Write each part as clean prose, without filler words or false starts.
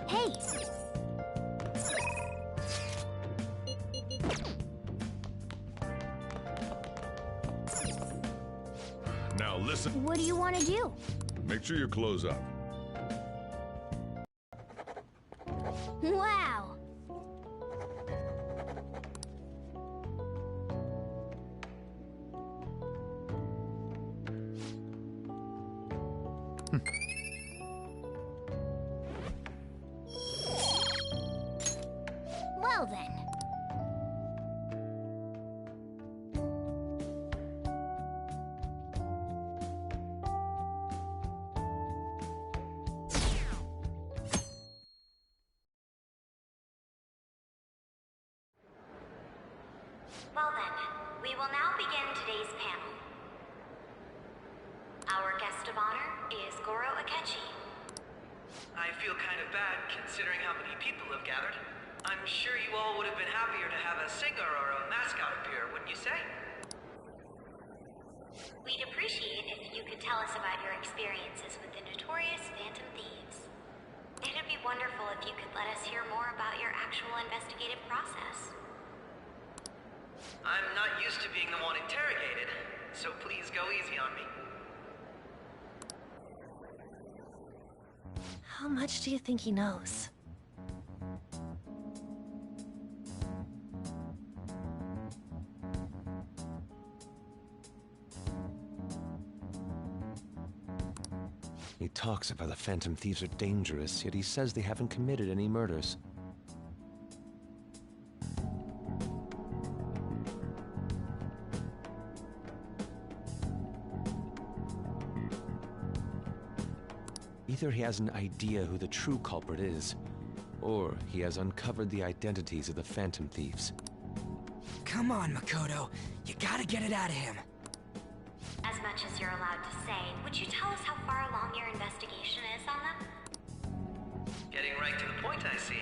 Hey! Now listen. What do you want to do? Make sure you close up. Wow! Well then. Well then, we will now begin today's panel. Our guest of honor is Goro Akechi. I feel kind of bad considering how many people have gathered. I'm sure you all would have been happier to have a singer or a mascot appear, wouldn't you say? We'd appreciate if you could tell us about your experiences with the notorious Phantom Thieves. It'd be wonderful if you could let us hear more about your actual investigative process. I'm not used to being the one interrogated, so please go easy on me. How much do you think he knows? He talks about the Phantom Thieves are dangerous, yet he says they haven't committed any murders. Either he has an idea who the true culprit is, or he has uncovered the identities of the Phantom Thieves. Come on, Makoto. You gotta get it out of him. As much as you're allowed to say, would you tell us how far along your investigation is on them? Getting right to the point, I see.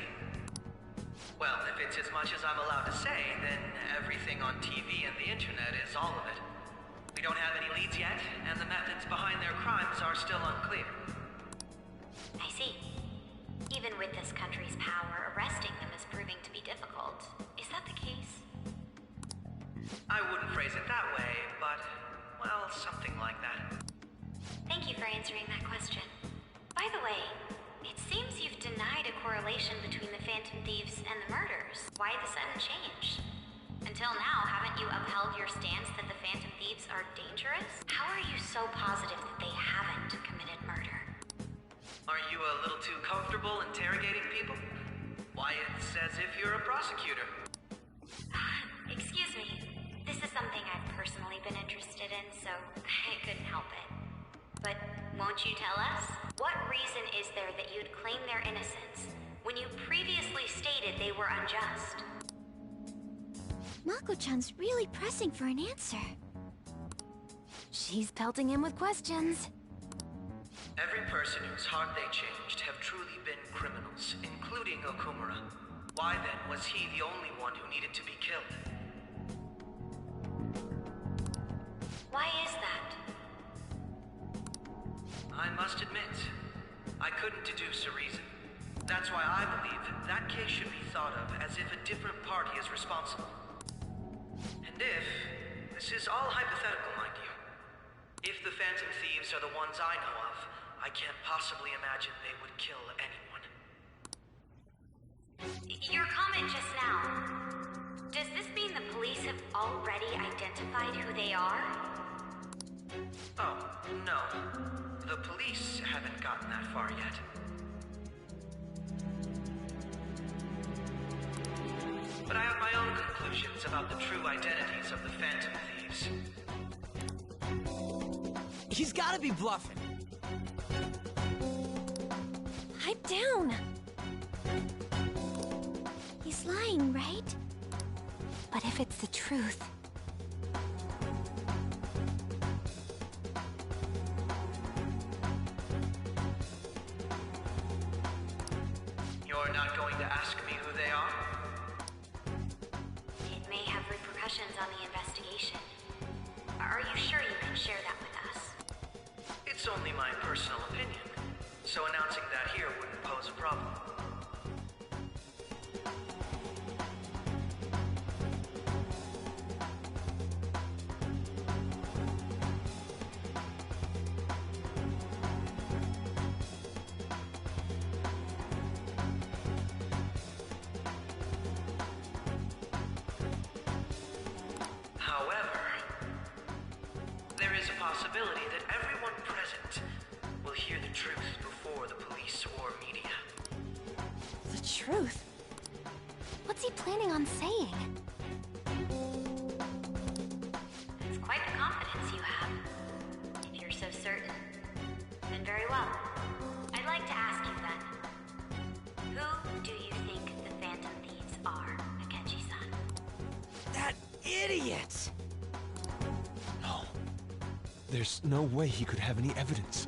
Well, if it's as much as I'm allowed to say, then everything on TV and the internet is all of it. We don't have any leads yet, and the methods behind their crimes are still unclear. I see. Even with this country's power, arresting them is proving to be difficult. Is that the case? I wouldn't phrase it that way, but, well, something like that. Thank you for answering that question. By the way, it seems you've denied a correlation between the Phantom Thieves and the murders. Why the sudden change? Until now, haven't you upheld your stance that the Phantom Thieves are dangerous? How are you so positive that they haven't committed murder? Are you a little too comfortable interrogating people? Why, it's as if you're a prosecutor. Excuse me. This is something I've personally been interested in, so I couldn't help it. But won't you tell us? What reason is there that you'd claim their innocence when you previously stated they were unjust? Mako-chan's really pressing for an answer. She's pelting him with questions. Every person whose heart they changed have truly been criminals, including Okumura. Why then was he the only one who needed to be killed? Why is that? I must admit, I couldn't deduce a reason. That's why I believe that case should be thought of as if a different party is responsible. And if, this is all hypothetical, mind you, if the Phantom Thieves are the ones I know of, I can't possibly imagine they would kill anyone. Your comment just now, does this mean the police have already identified who they are? Oh, no. The police haven't gotten that far yet. But I have my own conclusions about the true identities of the Phantom Thieves. He's gotta be bluffing. Pipe down! He's lying, right? But if it's the truth... You're not going to ask me who they are? It may have repercussions on the investigation. Are you sure you can share that with us? It's only my personal opinion, so announcing that here wouldn't pose a problem. truth. What's he planning on saying? It's quite the confidence you have. If you're so certain, then very well. I'd like to ask you then. Who do you think the Phantom Thieves are, Akechi-san? That idiot! No. There's no way he could have any evidence.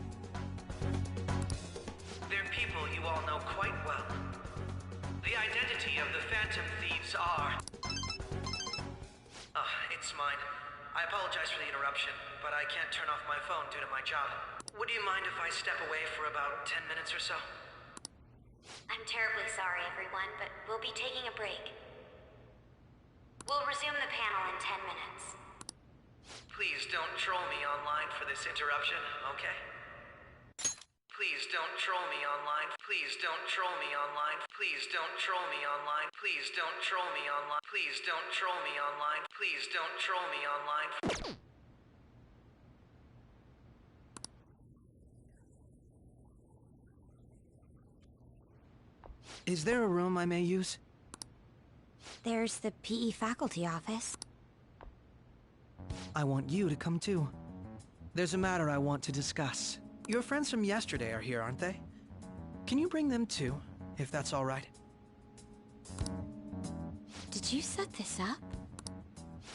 They're people you all know quite well. The identity of the Phantom Thieves are... it's mine. I apologize for the interruption, but I can't turn off my phone due to my job. Would you mind if I step away for about 10 minutes or so? I'm terribly sorry, everyone, but we'll be taking a break. We'll resume the panel in 10 minutes. Please don't troll me online for this interruption, okay? Please don't troll me online. Please don't troll me online. Please don't troll me online. Please don't troll me online. Please don't troll me online. Please don't troll me online. Is there a room I may use? There's the PE faculty office. I want you to come too. There's a matter I want to discuss. Your friends from yesterday are here, aren't they? Can you bring them too, if that's all right? Did you set this up?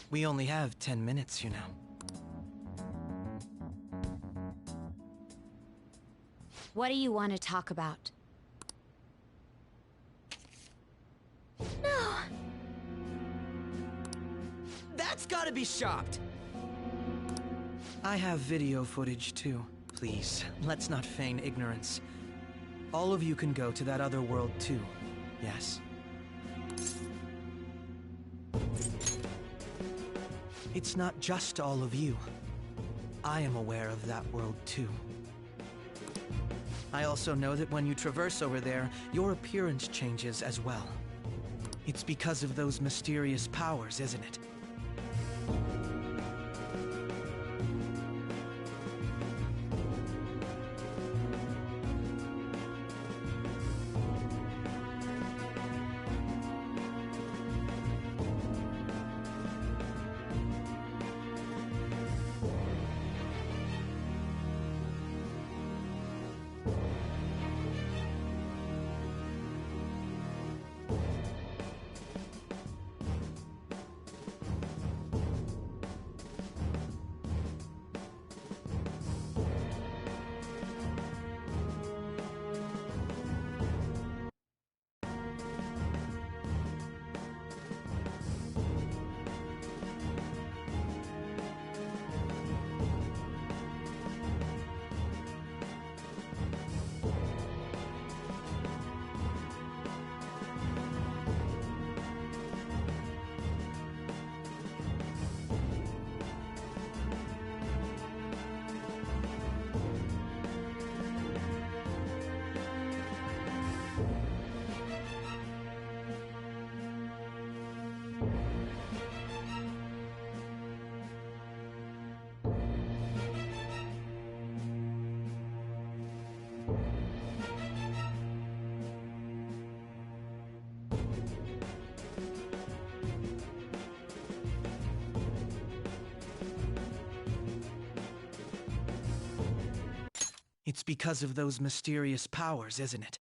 We only have 10 minutes, you know. What do you want to talk about? No! That's gotta be shopped! I have video footage too. Please, let's not feign ignorance. All of you can go to that other world too, yes? It's not just all of you. I am aware of that world too. I also know that when you traverse over there, your appearance changes as well. It's because of those mysterious powers, isn't it? It's because of those mysterious powers, isn't it?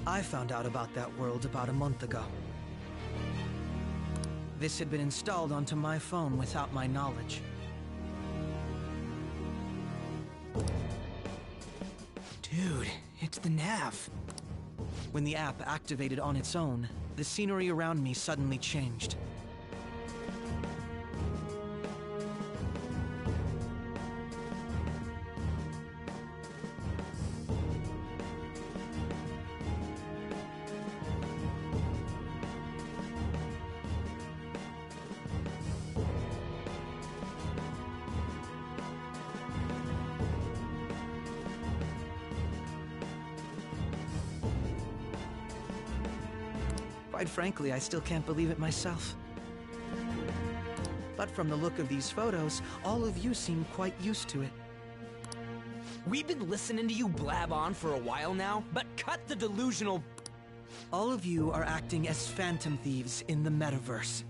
I found out about that world about a month ago. This had been installed onto my phone without my knowledge. Dude, it's the nav. When the app activated on its own, the scenery around me suddenly changed. Quite frankly, I still can't believe it myself. But from the look of these photos, all of you seem quite used to it. We've been listening to you blab on for a while now, but cut the delusional... All of you are acting as phantom thieves in the metaverse.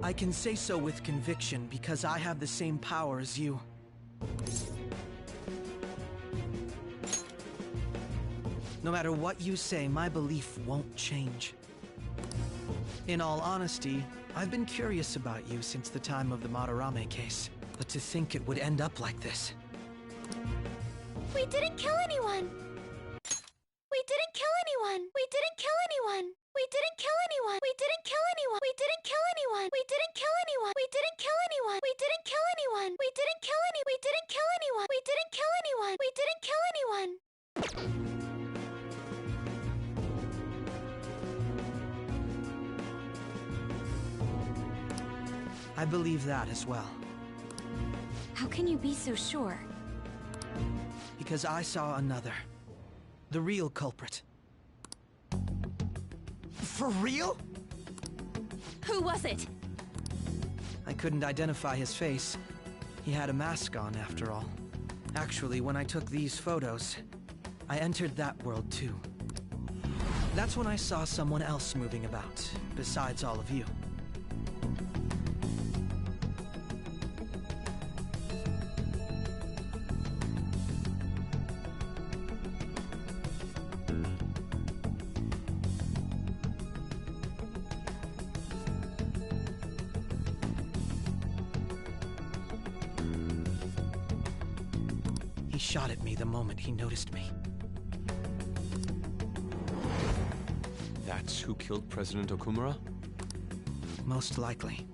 I can say so with conviction because I have the same power as you. No matter what you say, my belief won't change. In all honesty, I've been curious about you since the time of the Madarame case, but to think it would end up like this. We didn't kill anyone! We didn't kill anyone! We didn't kill anyone! We didn't kill anyone! We didn't kill anyone! We didn't kill anyone! We didn't kill anyone! We didn't kill anyone! We didn't kill anyone! We didn't kill any! We didn't kill anyone! We didn't kill anyone! We didn't kill anyone! I believe that as well. How can you be so sure? Because I saw another. The real culprit. For real? Who was it? I couldn't identify his face. He had a mask on, after all. Actually, when I took these photos, I entered that world too. That's when I saw someone else moving about, besides all of you. He shot at me the moment he noticed me. That's who killed President Okumura? Most likely.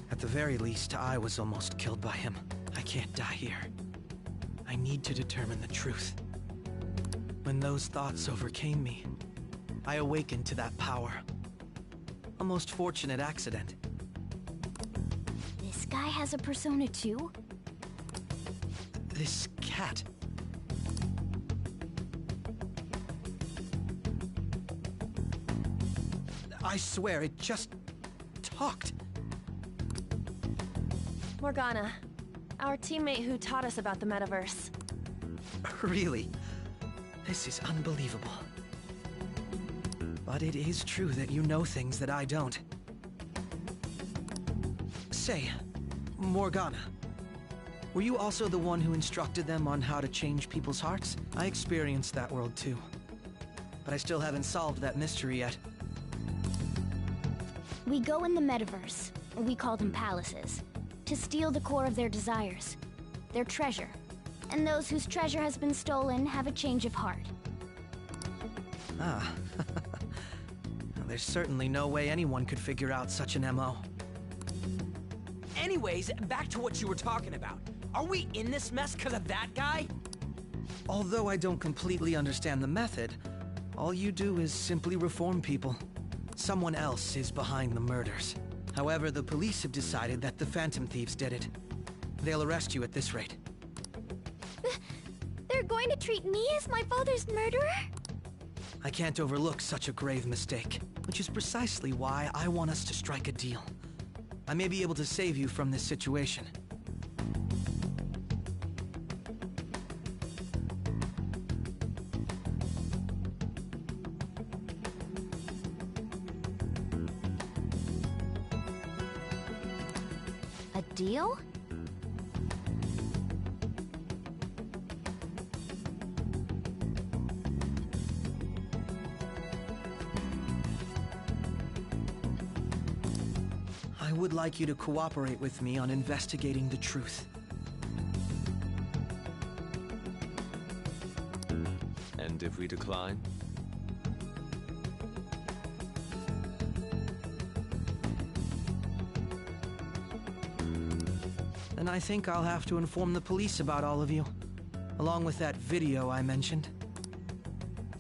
At the very least, I was almost killed by him. I can't die here. I need to determine the truth. When those thoughts overcame me, I awakened to that power. A most fortunate accident. This guy has a persona too? This cat. I swear, it just talked. Morgana, our teammate who taught us about the metaverse. Really? This is unbelievable. But it is true that you know things that I don't. Say, Morgana, were you also the one who instructed them on how to change people's hearts? I experienced that world too. But I still haven't solved that mystery yet. We go in the metaverse, or we call them palaces, to steal the core of their desires, their treasure. And those whose treasure has been stolen have a change of heart. Ah. There's certainly no way anyone could figure out such an MO. Anyways, back to what you were talking about. Are we in this mess because of that guy? Although I don't completely understand the method, all you do is simply reform people. Someone else is behind the murders. However, the police have decided that the Phantom Thieves did it. They'll arrest you at this rate. They're going to treat me as my father's murderer? I can't overlook such a grave mistake, which is precisely why I want us to strike a deal. I may be able to save you from this situation. A deal? I would like you to cooperate with me on investigating the truth. And if we decline? Then I think I'll have to inform the police about all of you, along with that video I mentioned.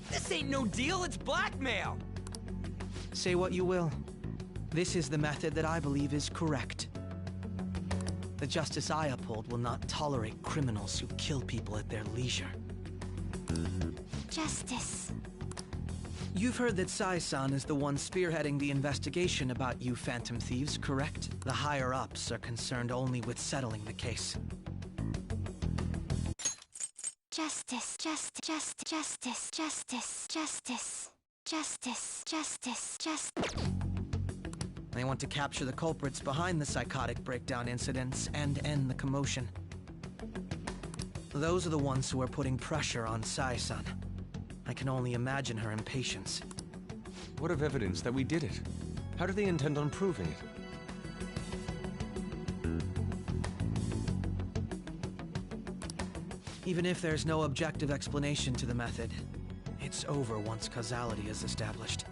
This ain't no deal, it's blackmail! Say what you will. This is the method that I believe is correct. The justice I uphold will not tolerate criminals who kill people at their leisure. Justice. You've heard that Sai-san is the one spearheading the investigation about you Phantom Thieves, correct? The higher-ups are concerned only with settling the case. Justice, justice, justice, justice, justice, justice, justice, justice. They want to capture the culprits behind the psychotic breakdown incidents and end the commotion. Those are the ones who are putting pressure on Sai-san. I can only imagine her impatience. What of evidence that we did it? How do they intend on proving it? Even if there's no objective explanation to the method, it's over once causality is established.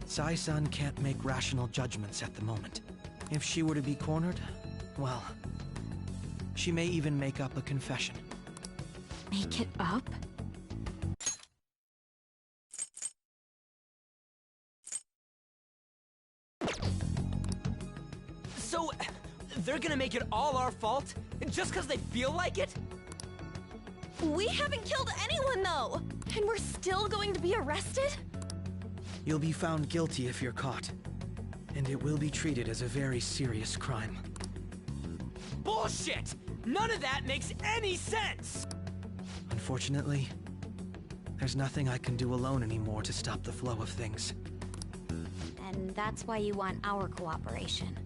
Sai-san can't make rational judgments at the moment. If she were to be cornered, well, she may even make up a confession. Make it up? So, they're gonna make it all our fault? Just because they feel like it? We haven't killed anyone, though! And we're still going to be arrested? You'll be found guilty if you're caught, and it will be treated as a very serious crime. Bullshit! None of that makes any sense! Unfortunately, there's nothing I can do alone anymore to stop the flow of things. And that's why you want our cooperation.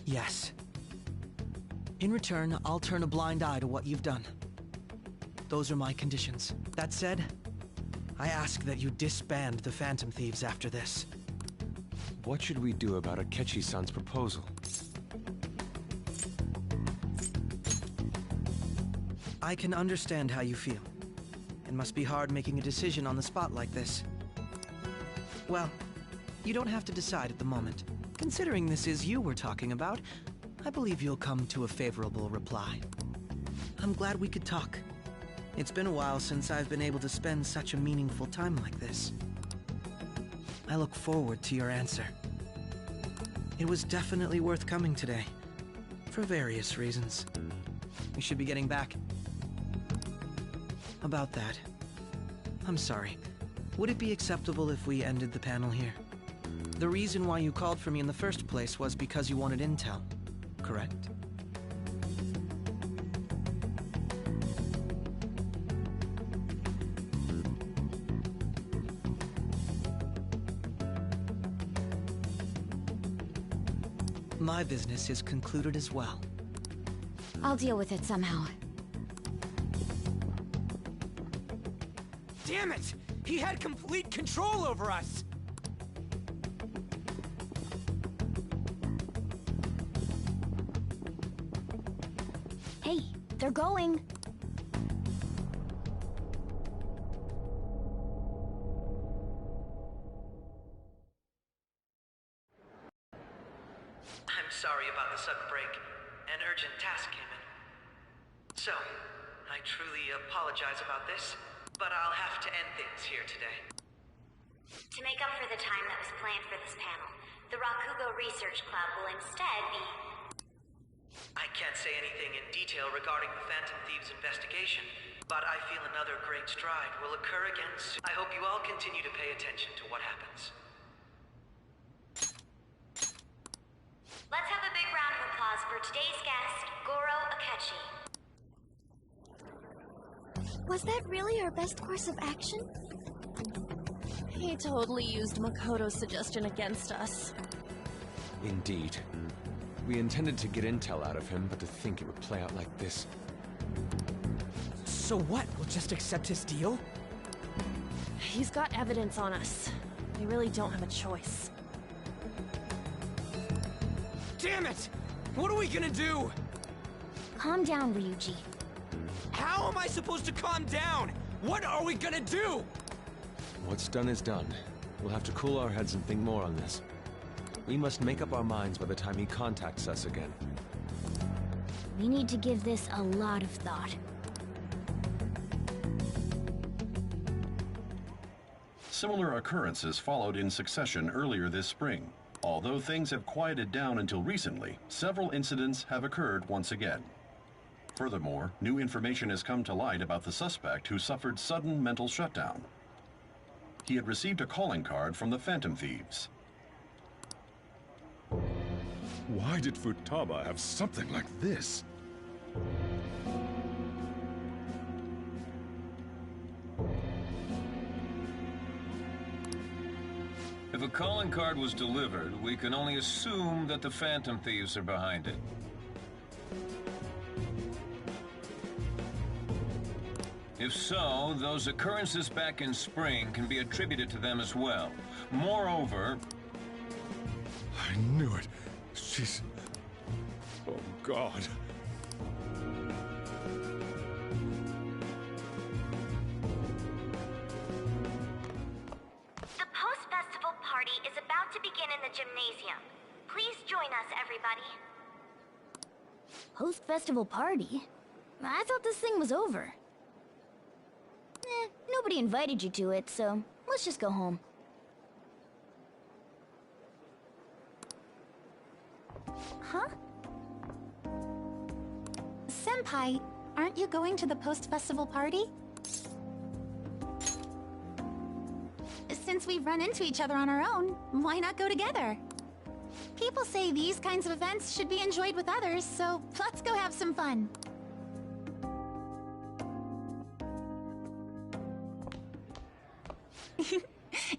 Yes. In return, I'll turn a blind eye to what you've done. Those are my conditions. That said, I ask that you disband the Phantom Thieves after this. What should we do about Akechi-san's proposal? I can understand how you feel. It must be hard making a decision on the spot like this. Well, you don't have to decide at the moment. Considering this is you we're talking about, I believe you'll come to a favorable reply. I'm glad we could talk. It's been a while since I've been able to spend such a meaningful time like this. I look forward to your answer. It was definitely worth coming today, for various reasons. We should be getting back. About that, I'm sorry. Would it be acceptable if we ended the panel here? The reason why you called for me in the first place was because you wanted intel, correct? My business is concluded as well. I'll deal with it somehow. Damn it! He had complete control over us! Hey, they're going. I'm sorry about the sudden break. An urgent task came in. So, I truly apologize about this, but I'll have to end things here today. To make up for the time that was planned for this panel, the Rakugo Research Club will instead be... I can't say anything in detail regarding the Phantom Thieves investigation, but I feel another great stride will occur again soon. I hope you all continue to pay attention to what happens. Let's have a big round of applause for today's guest, Goro Akechi. Was that really our best course of action? He totally used Makoto's suggestion against us. Indeed. We intended to get intel out of him, but to think it would play out like this. So what? We'll just accept his deal? He's got evidence on us. We really don't have a choice. Damn it! What are we gonna do? Calm down, Ryuji. How am I supposed to calm down? What are we gonna do? What's done is done. We'll have to cool our heads and think more on this. We must make up our minds by the time he contacts us again. We need to give this a lot of thought. Similar occurrences followed in succession earlier this spring. Although things have quieted down until recently, several incidents have occurred once again. Furthermore, new information has come to light about the suspect who suffered sudden mental shutdown. he had received a calling card from the Phantom Thieves. Why did Futaba have something like this? If a calling card was delivered, we can only assume that the Phantom Thieves are behind it. If so, those occurrences back in spring can be attributed to them as well. Moreover... I knew it. She's... Oh, God. The post-festival party is about to begin in the gymnasium. Please join us, everybody. Post-festival party? I thought this thing was over. Nobody invited you to it, so let's just go home. Huh? Senpai, aren't you going to the post-festival party? Since we've run into each other on our own, why not go together? People say these kinds of events should be enjoyed with others, so let's go have some fun.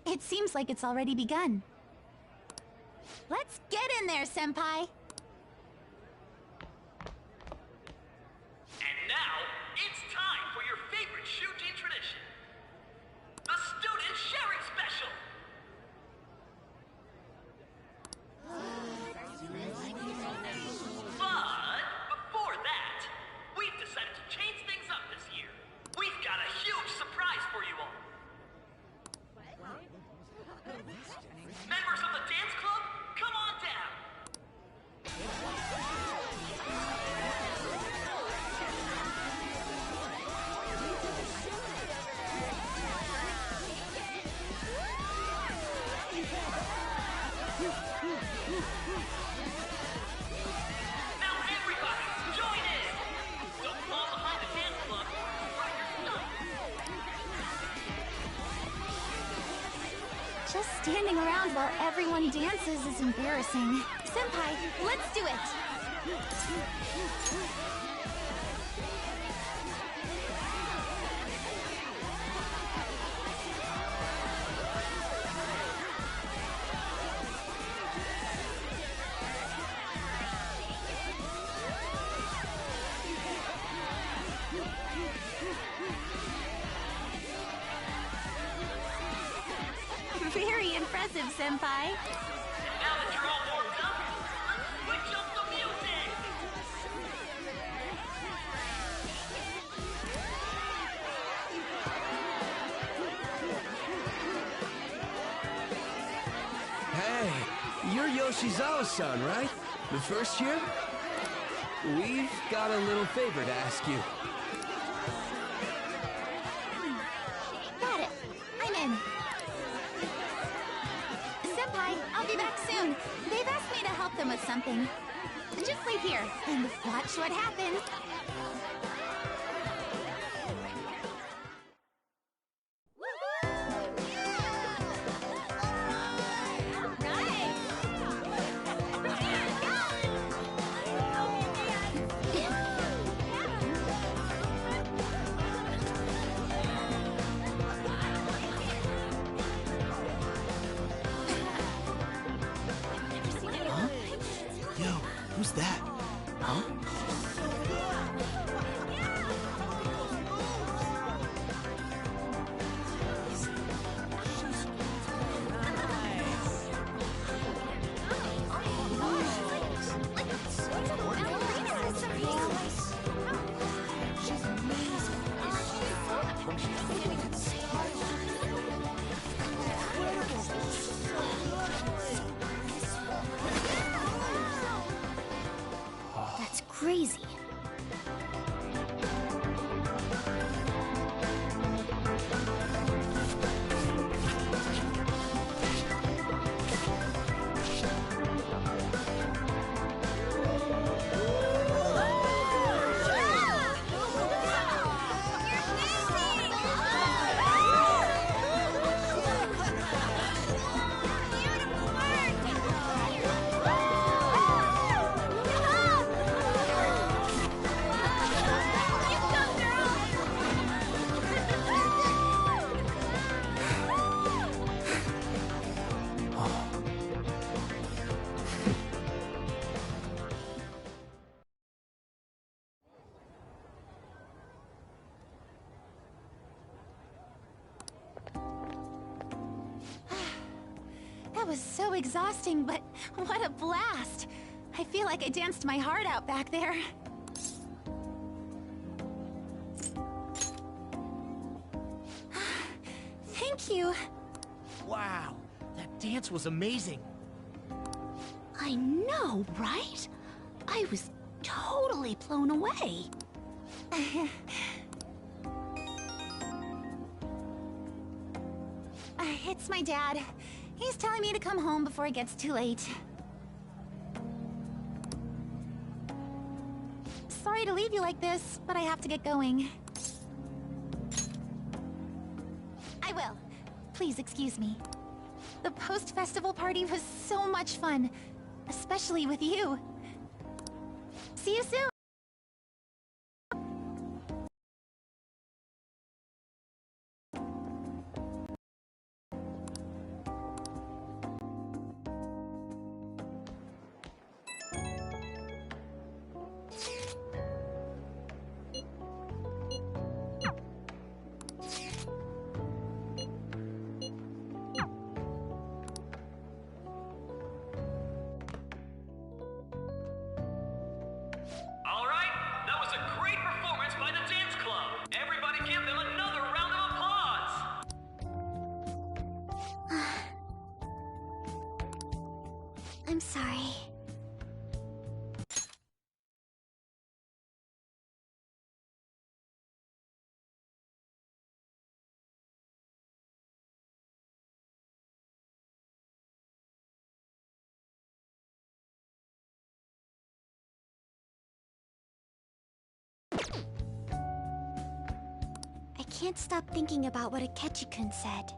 It seems like it's already begun. Let's get in there, Senpai! And now, it's time for your favorite Shuji tradition. The Student Sharing Special! But before that, we've decided to change things up this year. We've got a huge surprise for you all. Members of the dance club, come on down! Now everybody, join in! Don't fall behind the dance club or you're stuck! Just standing around while everyone dances is embarrassing. Senpai, let's do it! Very impressive, Senpai. Now that you're all warmed up, let's switch up the music! Hey, you're Yoshizawa-san, right? The first year? We've got a little favor to ask you. Got it. I'm in. Senpai, I'll be back soon. They've asked me to help them with something. Just wait here and watch what happens. Yo, who's that? Huh? That's crazy. That was so exhausting, but what a blast! I feel like I danced my heart out back there. Thank you. Wow, that dance was amazing. I know, right? I was totally blown away. It's my dad. He's telling me to come home before it gets too late. Sorry to leave you like this, but I have to get going. I will. Please excuse me. The post-festival party was so much fun, especially with you. See you soon! I'm sorry. I can't stop thinking about what Akechi-kun said.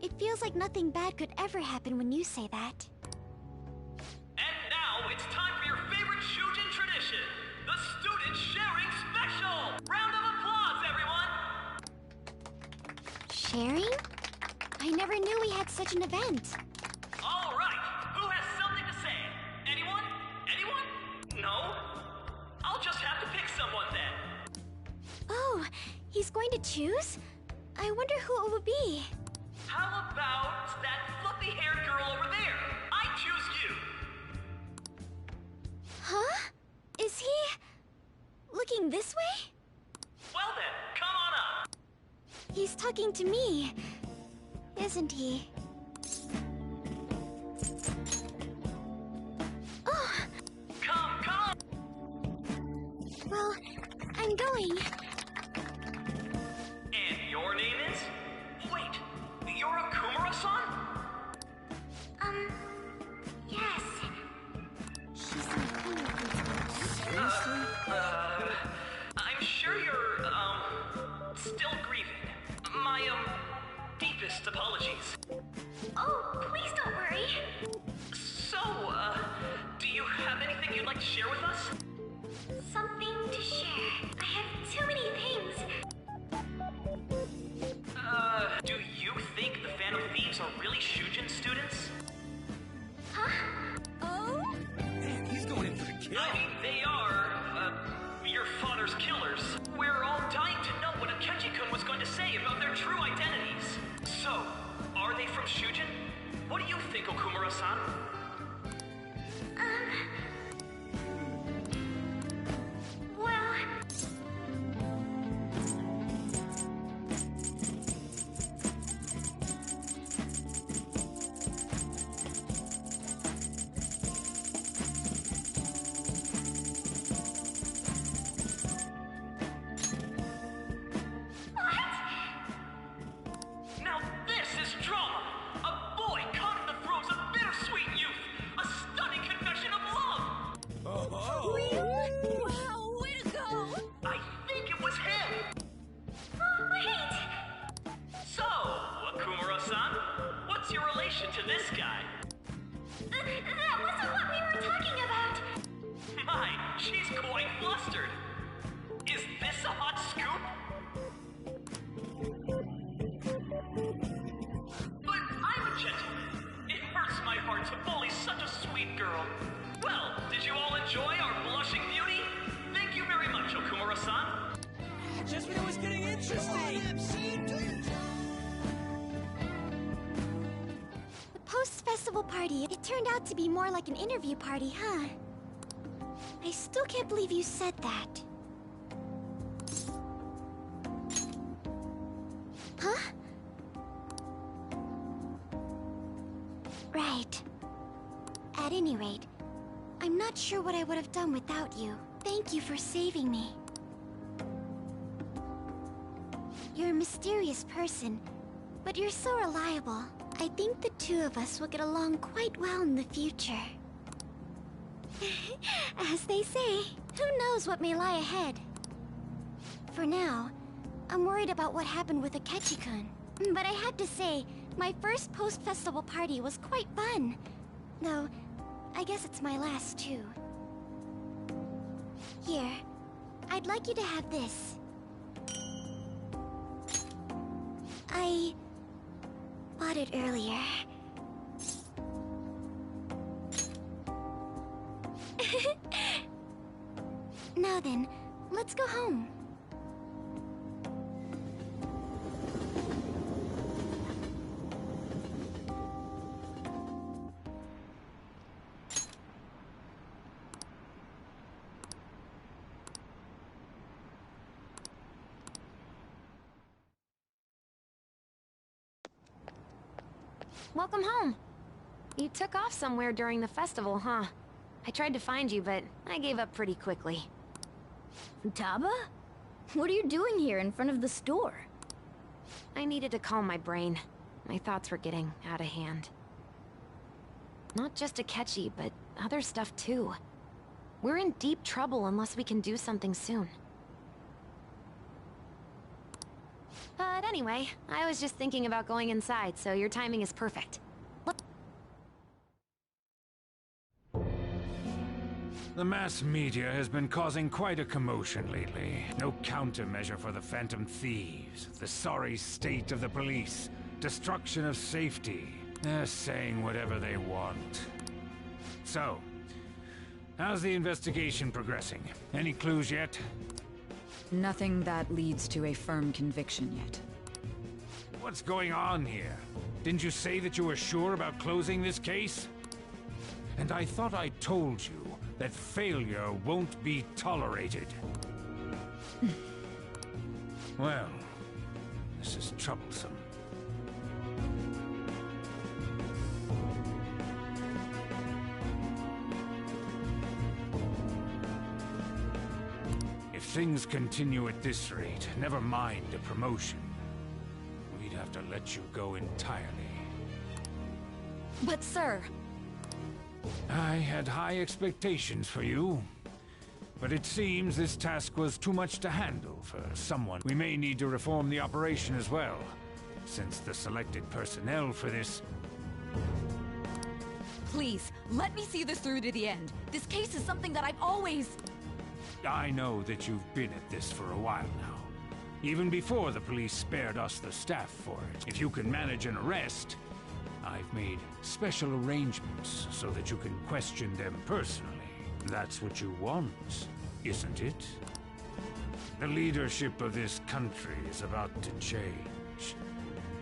It feels like nothing bad could ever happen when you say that. And now it's time for your favorite Shujin tradition, the Student Sharing Special! Round of applause, everyone! Sharing? I never knew we had such an event. All right, who has something to say? Anyone? Anyone? No? I'll just have to pick someone then. Oh, he's going to choose? I wonder who it would be. How about that fluffy-haired girl over there? I choose you! Huh? Is he... looking this way? Well then, come on up! He's talking to me, isn't he? Oh! Come! Well, I'm going. And your name is? Wait, you're Okumura-san? Yes. She's my Seriously? I'm sure you're, still grieving. My, deepest apologies. Oh, please don't worry. So, do you have anything you'd like to share with us? Something to share. I have too many things. Do you think the Phantom Thieves are really Shujin students? Huh? Oh? Man, he's going in for the kill. I mean, they are, your father's killers. We're all dying to know what Akechi-kun was going to say about their true identities. So, are they from Shujin? What do you think, Okumura-san? Well... Now this is drama! A boy caught in the throes of bittersweet youth! A stunning confession of love! Oh. Wow, way to go! I think it was him! Oh, wait! So, Okumura-san, what's your relation to this guy? That wasn't what we were talking about! My, she's quite flustered! Is this a hot scoop? But I'm a gentleman. It hurts my heart to bully such a sweet girl. Well, did you all enjoy our blushing beauty? Thank you very much, Okumura-san. Just when it was getting interesting! The post-festival party, it turned out to be more like an interview party, huh? I still can't believe you said that. Huh? Right. At any rate, I'm not sure what I would have done without you. Thank you for saving me. You're a mysterious person, but you're so reliable. I think the two of us will get along quite well in the future. As they say, who knows what may lie ahead? For now, I'm worried about what happened with Akechi-kun. But I have to say, my first post-festival party was quite fun. Though, I guess it's my last too. Here, I'd like you to have this. I bought it earlier. Now then, let's go home. Welcome home. You took off somewhere during the festival, huh? I tried to find you, but I gave up pretty quickly. Futaba? What are you doing here in front of the store? I needed to calm my brain. My thoughts were getting out of hand. Not just Akechi, but other stuff too. We're in deep trouble unless we can do something soon. But anyway, I was just thinking about going inside, so your timing is perfect. The mass media has been causing quite a commotion lately. No countermeasure for the Phantom Thieves, the sorry state of the police, destruction of safety. They're saying whatever they want. So, how's the investigation progressing? Any clues yet? Nothing that leads to a firm conviction yet. What's going on here? Didn't you say that you were sure about closing this case? And I thought I told you that failure won't be tolerated. Well, this is troublesome. If things continue at this rate, never mind a promotion, we'd have to let you go entirely. But sir... I had high expectations for you, but it seems this task was too much to handle for someone. We may need to reform the operation as well, since the selected personnel for this... Please, let me see this through to the end. This case is something that I've always... I know that you've been at this for a while now, even before the police spared us the staff for it. If you can manage an arrest, I've made special arrangements so that you can question them personally. That's what you want, isn't it? The leadership of this country is about to change.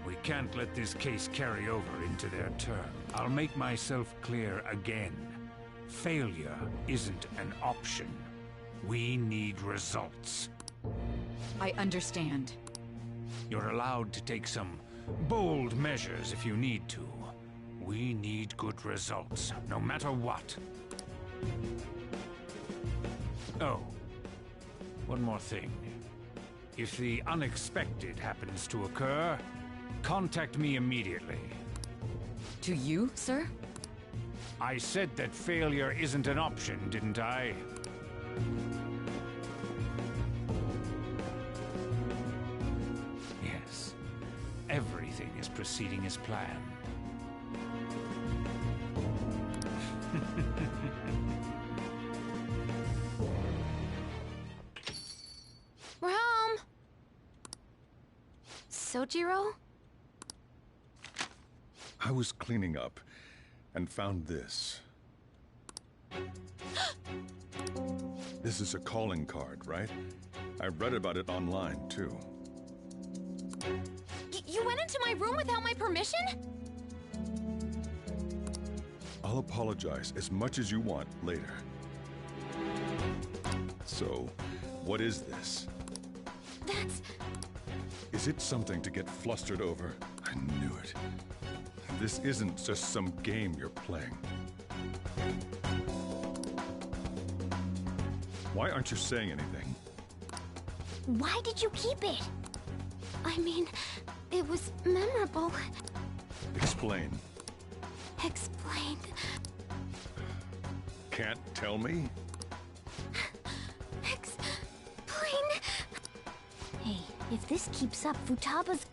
We can't let this case carry over into their term. I'll make myself clear again. Failure isn't an option. We need results. I understand. You're allowed to take some bold measures if you need to. We need good results, no matter what. Oh, one more thing. If the unexpected happens to occur, contact me immediately. To you, sir? I said that failure isn't an option, didn't I? Yes. Everything is proceeding as planned. We're home! Sojiro? I was cleaning up and found this. This is a calling card, right? I read about it online, too. You went into my room without my permission? I'll apologize as much as you want later. So, what is this? That's... Is it something to get flustered over? I knew it. This isn't just some game you're playing. Why aren't you saying anything? Why did you keep it? I mean, it was memorable. Explain. Explain. Can't tell me? Explain. Hey, if this keeps up, Futaba's...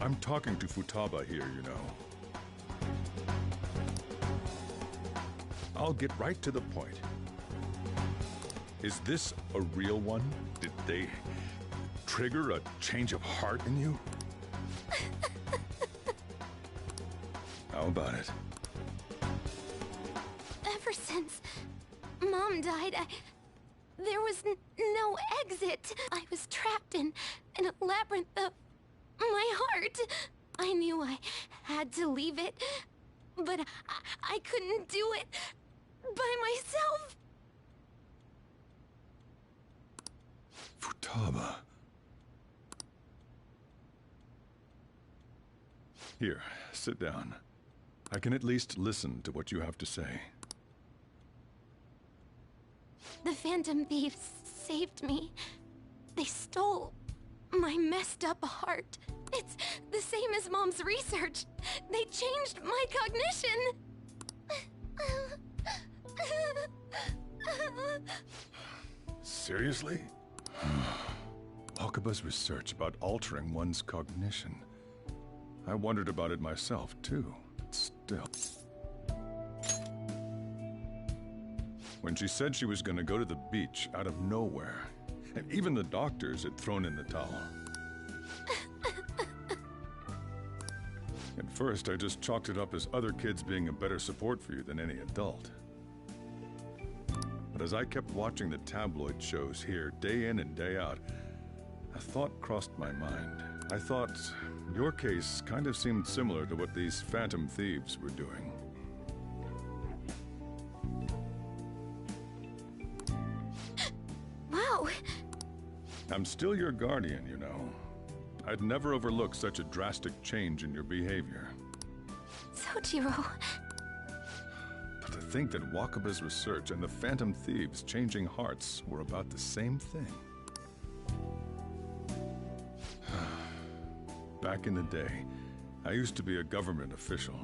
I'm talking to Futaba here, you know. I'll get right to the point. Is this a real one? Did they trigger a change of heart in you? How about it? Ever since Mom died, there was no exit. I was trapped in a labyrinth of my heart. I knew I had to leave it, but I couldn't do it by myself. Futaba. Here, sit down. I can at least listen to what you have to say. The Phantom Thieves saved me. They stole my messed up heart. It's the same as Mom's research. They changed my cognition. Seriously? Wakaba's research about altering one's cognition. I wondered about it myself, too. Still. When she said she was going to go to the beach out of nowhere, and even the doctors had thrown in the towel. At first, I just chalked it up as other kids being a better support for you than any adult. But as I kept watching the tabloid shows here, day in and day out, a thought crossed my mind. I thought your case kind of seemed similar to what these Phantom Thieves were doing. Wow. I'm still your guardian, you know. I'd never overlook such a drastic change in your behavior. Sojiro. But to think that Wakaba's research and the Phantom Thieves changing hearts were about the same thing. Back in the day, I used to be a government official.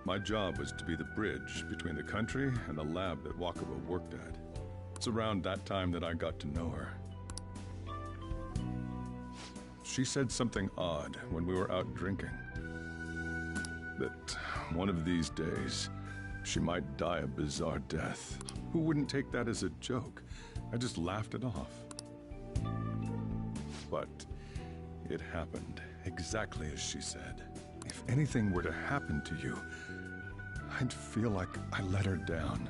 My job was to be the bridge between the country and the lab that Wakaba worked at. It's around that time that I got to know her. She said something odd when we were out drinking. That one of these days, she might die a bizarre death. Who wouldn't take that as a joke? I just laughed it off. But it happened exactly as she said. If anything were to happen to you, I'd feel like I let her down.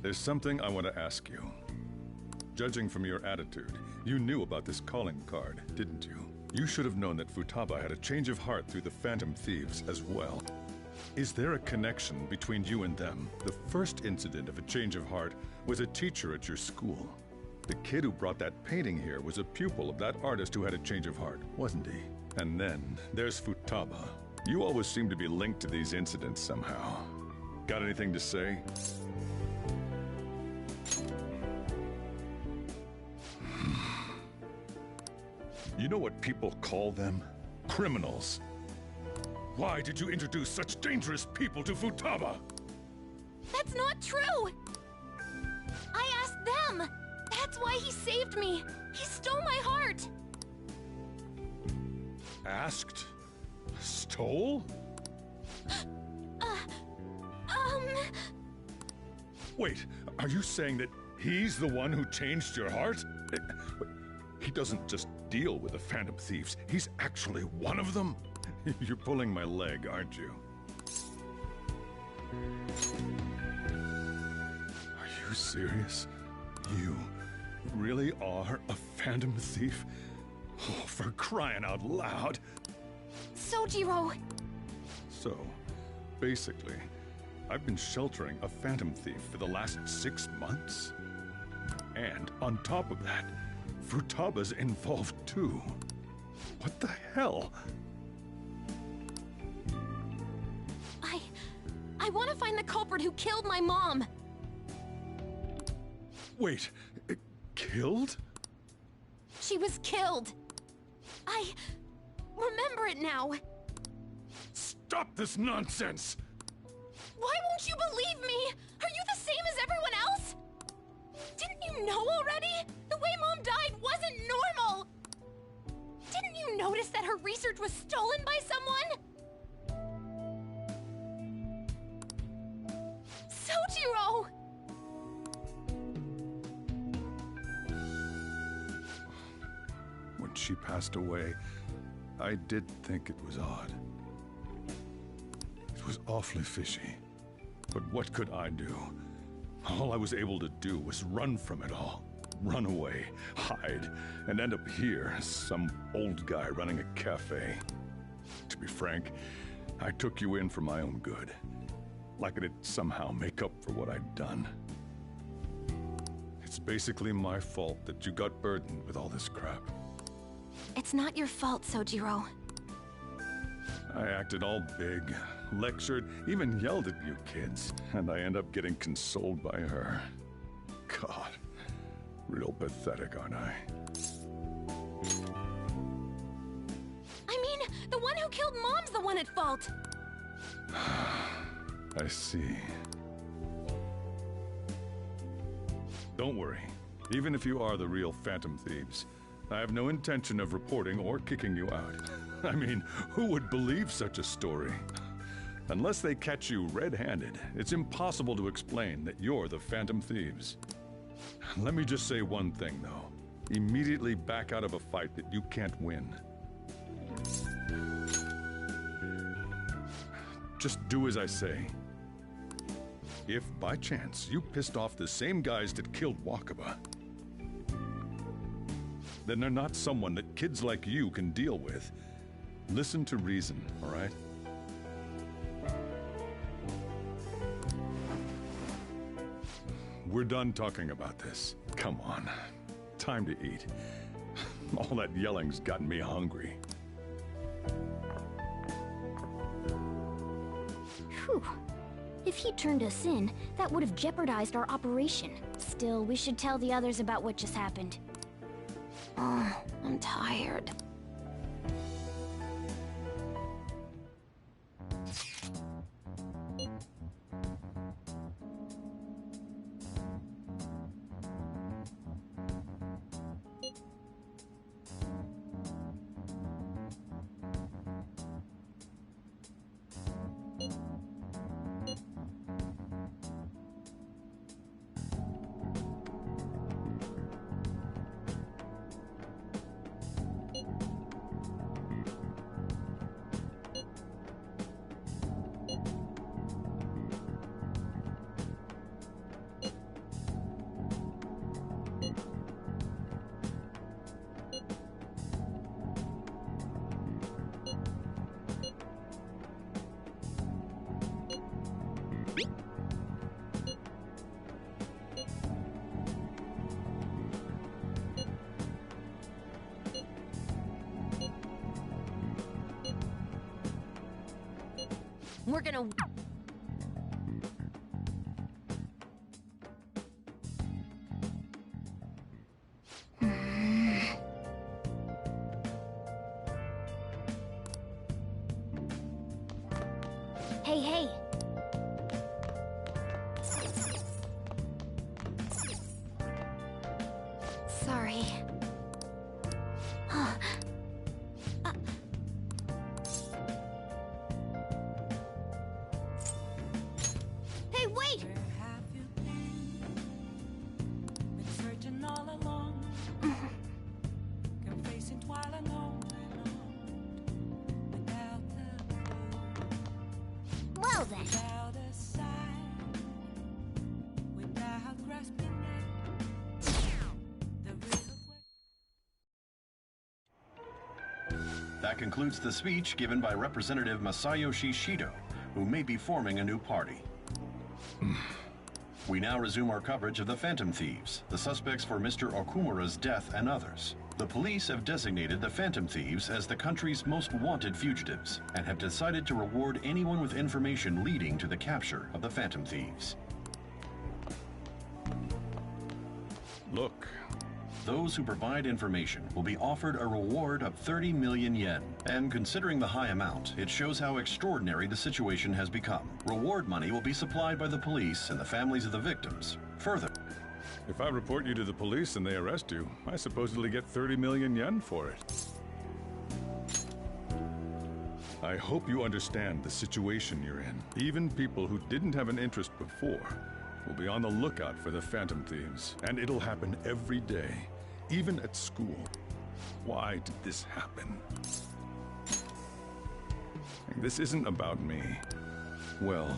There's something I want to ask you. Judging from your attitude, you knew about this calling card, didn't you? You should have known that Futaba had a change of heart through the Phantom Thieves as well. Is there a connection between you and them? The first incident of a change of heart was a teacher at your school. The kid who brought that painting here was a pupil of that artist who had a change of heart, wasn't he? And then there's Futaba. You always seem to be linked to these incidents somehow. Got anything to say? You know what people call them? Criminals. Why did you introduce such dangerous people to Futaba? That's not true! I asked them! That's why he saved me! He stole my heart! Asked? Stole? Wait, are you saying that he's the one who changed your heart? He doesn't just deal with the Phantom Thieves, he's actually one of them? You're pulling my leg, aren't you? you serious? You really are a Phantom Thief? Oh, for crying out loud! Sojiro! So, basically, I've been sheltering a Phantom Thief for the last 6 months? And on top of that, Futaba's involved too. What the hell? I want to find the culprit who killed my mom! Wait, killed? She was killed! I remember it now! Stop this nonsense! Why won't you believe me? Are you the same as everyone else? Didn't you know already? The way Mom died wasn't normal! Didn't you notice that her research was stolen by someone? Sojiro! When she passed away, I did think it was odd. It was awfully fishy. But what could I do? All I was able to do was run from it all. Run away, hide, and end up here, some old guy running a cafe. To be frank, I took you in for my own good. Like it'd somehow make up for what I'd done. It's basically my fault that you got burdened with all this crap. It's not your fault, Sojiro. I acted all big, lectured, even yelled at you kids, and I end up getting consoled by her. God, real pathetic, aren't I? I mean, the one who killed Mom's the one at fault! I see. Don't worry. Even if you are the real Phantom Thieves, I have no intention of reporting or kicking you out. I mean, who would believe such a story? Unless they catch you red-handed, it's impossible to explain that you're the Phantom Thieves. Let me just say one thing, though. Immediately back out of a fight that you can't win. Just do as I say. If, by chance, you pissed off the same guys that killed Wakaba, then they're not someone that kids like you can deal with. Listen to reason, all right? We're done talking about this. Come on. Time to eat. All that yelling's gotten me hungry. Whew. If he turned us in, that would have jeopardized our operation. Still, we should tell the others about what just happened. Oh, I'm tired. We're gonna... Hey, hey! Sorry. Hey, wait! Well then. That concludes the speech given by Representative Masayoshi Shido, who may be forming a new party. We now resume our coverage of the Phantom Thieves, the suspects for Mr. Okumura's death and others. The police have designated the Phantom Thieves as the country's most wanted fugitives, and have decided to reward anyone with information leading to the capture of the Phantom Thieves. Look. Those who provide information will be offered a reward of 30 million yen. And considering the high amount, it shows how extraordinary the situation has become. Reward money will be supplied by the police and the families of the victims. Further, if I report you to the police and they arrest you, I supposedly get 30 million yen for it. I hope you understand the situation you're in. Even people who didn't have an interest before will be on the lookout for the Phantom Thieves. And it'll happen every day, even at school. Why did this happen? This isn't about me. Well,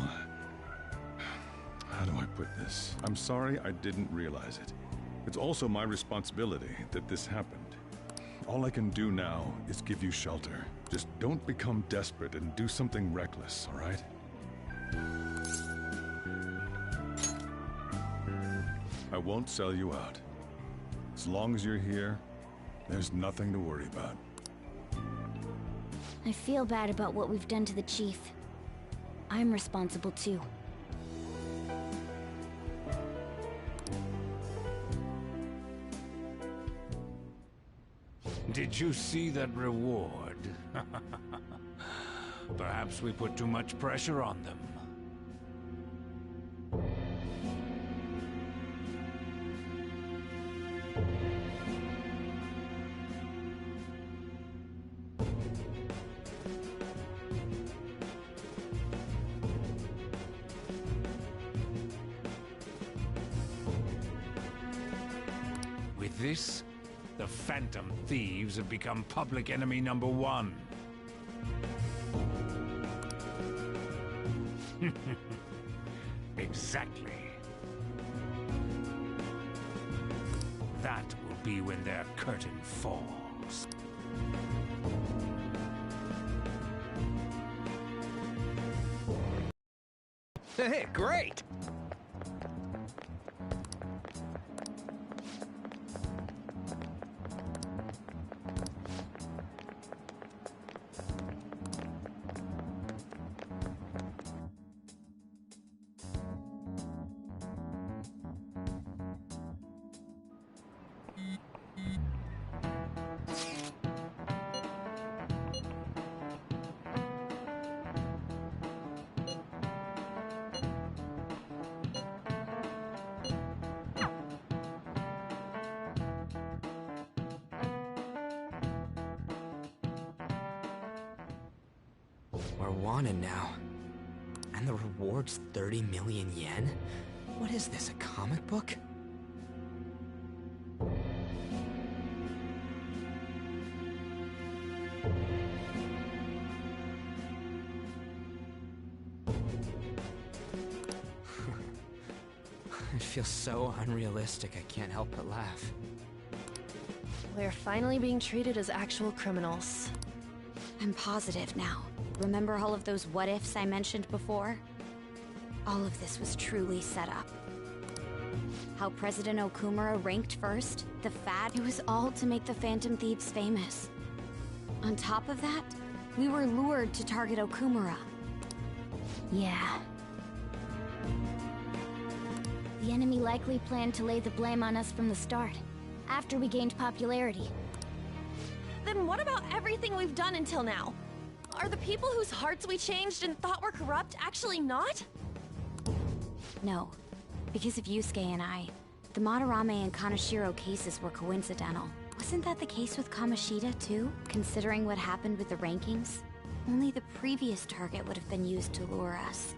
how do I put this? I'm sorry I didn't realize it. It's also my responsibility that this happened. All I can do now is give you shelter. Just don't become desperate and do something reckless, all right? I won't sell you out. As long as you're here, there's nothing to worry about. I feel bad about what we've done to the chief. I'm responsible too. Did you see that reward? Perhaps we put too much pressure on them. With this, the Phantom Thieves have become public enemy number 1. Exactly. That will be when their curtain falls. Hey, great! We're wanted now. And the reward's 30 million yen? What is this, a comic book? It feels so unrealistic, I can't help but laugh. We're finally being treated as actual criminals. I'm positive now. Remember all of those what-ifs I mentioned before? All of this was truly set up. How President Okumura ranked first, the fad, it was all to make the Phantom Thieves famous. On top of that, we were lured to target Okumura. Yeah. The enemy likely planned to lay the blame on us from the start, after we gained popularity. Then what about everything we've done until now? Are the people whose hearts we changed and thought were corrupt actually not? No. Because of Yusuke and I, the Madarame and Kaneshiro cases were coincidental. Wasn't that the case with Kamoshida, too? Considering what happened with the rankings? Only the previous target would have been used to lure us.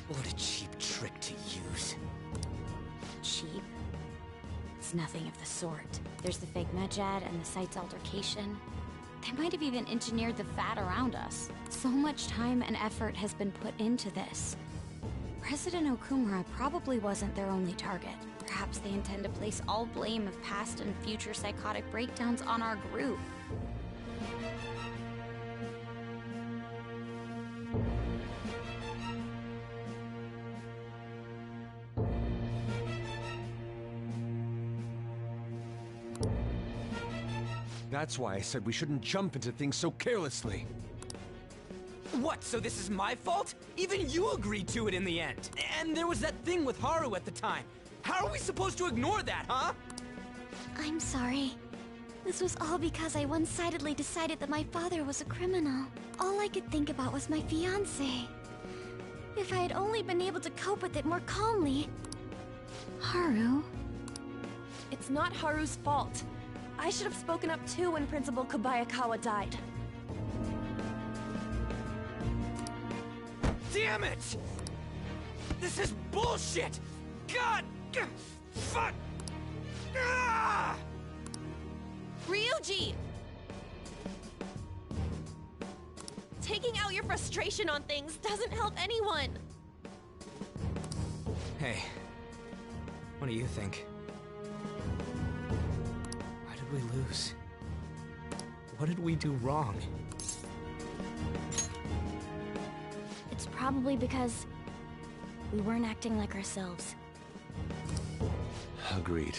What a cheap trick to use. Cheap? It's nothing of the sort. There's the fake Medjed and the site's altercation. They might have even engineered the fad around us. So much time and effort has been put into this. President Okumura probably wasn't their only target. Perhaps they intend to place all blame of past and future psychotic breakdowns on our group. That's why I said we shouldn't jump into things so carelessly. What, so this is my fault? Even you agreed to it in the end. And there was that thing with Haru at the time. How are we supposed to ignore that, huh? I'm sorry. This was all because I one-sidedly decided that my father was a criminal. All I could think about was my fiancé. If I had only been able to cope with it more calmly... Haru? It's not Haru's fault. I should have spoken up too when Principal Kobayakawa died. Damn it! This is bullshit! God! Fuck! Ah! Ryuji! Taking out your frustration on things doesn't help anyone! Hey, what do you think? Why did we lose? What did we do wrong? It's probably because we weren't acting like ourselves. Agreed.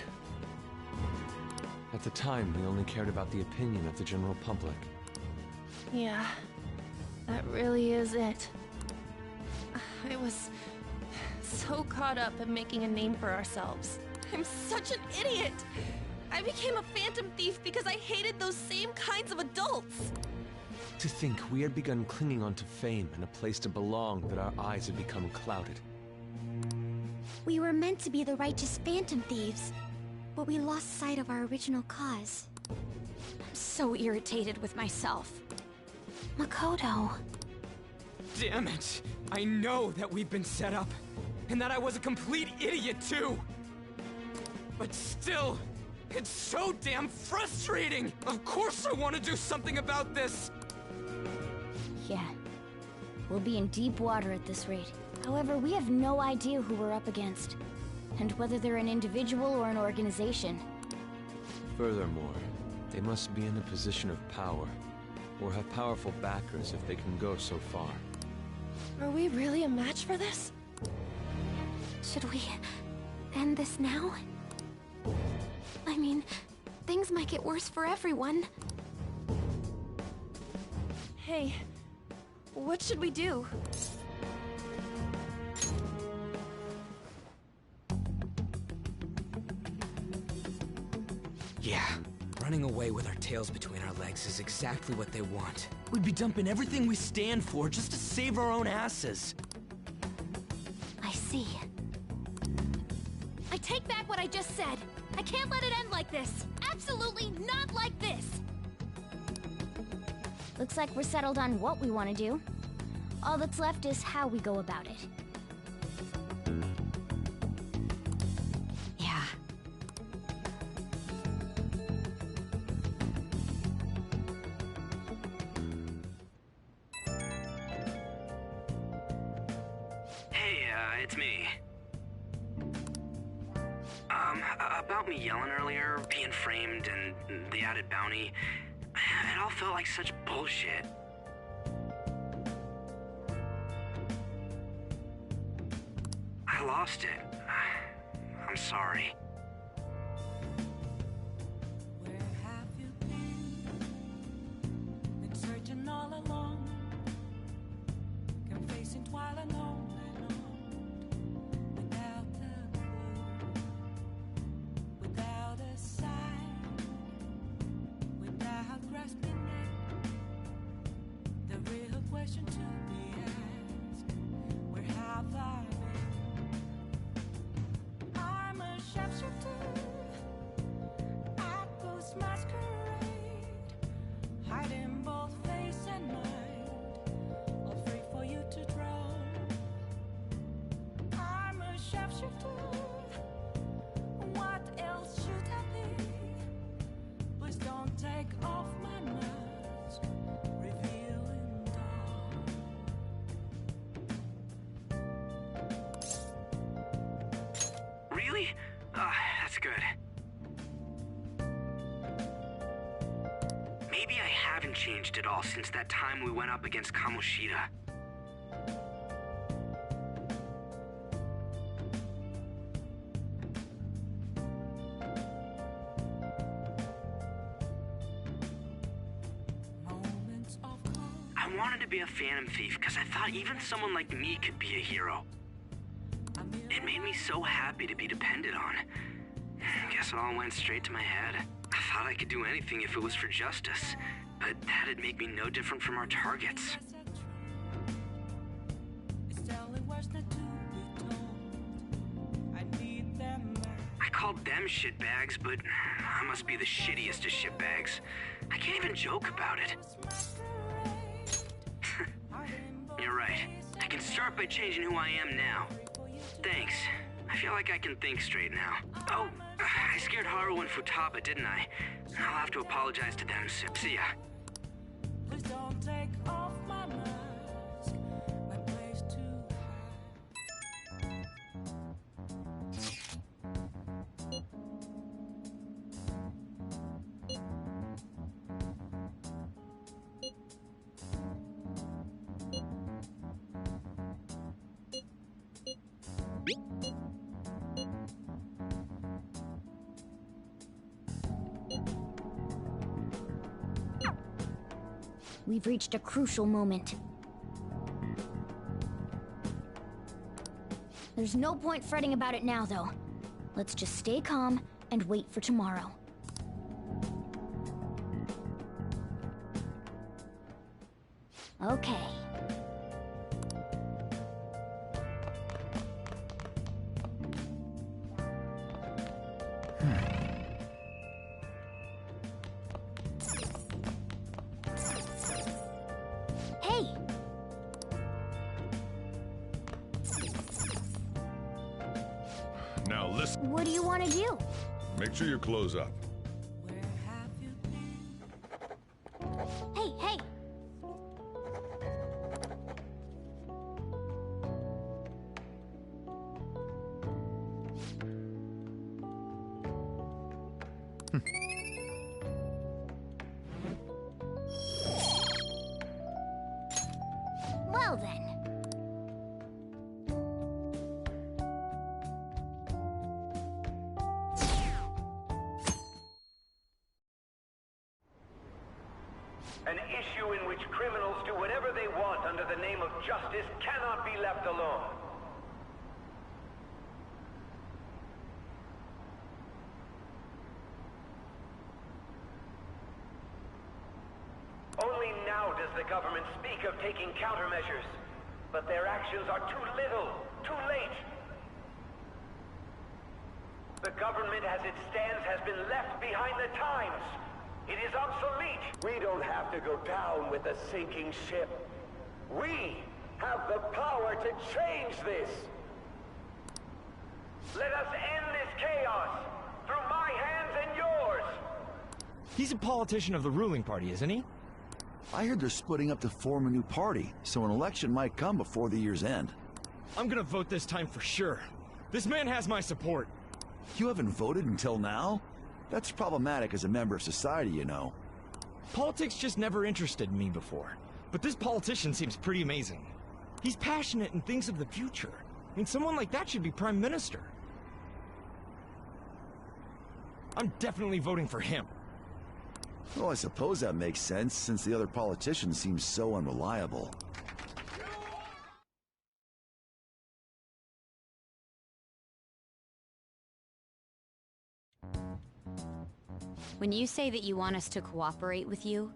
At the time, we only cared about the opinion of the general public. Yeah, that really is it. I was so caught up in making a name for ourselves. I'm such an idiot! I became a phantom thief because I hated those same kinds of adults! To think we had begun clinging onto fame and a place to belong that our eyes had become clouded. We were meant to be the righteous phantom thieves, but we lost sight of our original cause. I'm so irritated with myself. Makoto. Damn it! I know that we've been set up, and that I was a complete idiot too! But still, it's so damn frustrating! Of course I want to do something about this! Yeah. We'll be in deep water at this rate. However, we have no idea who we're up against, and whether they're an individual or an organization. Furthermore, they must be in a position of power, or have powerful backers if they can go so far. Are we really a match for this? Should we end this now? I mean, things might get worse for everyone. Hey, what should we do? Yeah, running away with our tails between our legs is exactly what they want. We'd be dumping everything we stand for just to save our own asses. I see. I take back what I just said. I can't let it end like this. Absolutely not like this. Looks like we're settled on what we want to do. All that's left is how we go about it. Yeah. Hey, it's me. About me yelling earlier, being framed, and the added bounty, it all felt like such bullshit. I lost it. I'm sorry. Where have you been searching all along, confessing while alone and on, without a clue, without a sign, without grasping it. The real question to be asked: where have I been? I'm a sharpshooter at Ghost Masquerade, hiding both face and mind, all free for you to draw. I'm a sharpshooter. What else should I be? Please don't take off my mask, revealing dawn. Really? That's good. Maybe I haven't changed at all since that time we went up against Kamoshida. I wanted to be a Phantom Thief because I thought even someone like me could be a hero. It made me so happy to be depended on. Guess it all went straight to my head. I thought I could do anything if it was for justice, but that'd make me no different from our targets. I called them shitbags, but I must be the shittiest of shitbags. I can't even joke about it. You're right. I can start by changing who I am now. Thanks. I feel like I can think straight now. Oh, I scared Haru and Futaba, didn't I? I'll have to apologize to them. See ya. Please don't take off my mask, my place to We've reached a crucial moment. There's no point fretting about it now, though. Let's just stay calm and wait for tomorrow. Okay. Hey! Now listen. What do you want to do? Make sure you close up. Hey, hey! Well then. An issue in which criminals do whatever they want under the name of justice cannot be left alone. Only now does the government speak of taking countermeasures, but their actions are too little, too late. The government as it stands has been left behind the times. It is obsolete. We don't have to go down with a sinking ship. We have the power to change this. Let us end this chaos through my hands and yours. He's a politician of the ruling party, isn't he? I heard they're splitting up to form a new party, so an election might come before the year's end. I'm gonna vote this time for sure. This man has my support. You haven't voted until now? That's problematic as a member of society, you know. Politics just never interested me before. But this politician seems pretty amazing. He's passionate and thinks of the future. I mean, someone like that should be prime minister. I'm definitely voting for him. Well, I suppose that makes sense, since the other politician seems so unreliable. When you say that you want us to cooperate with you,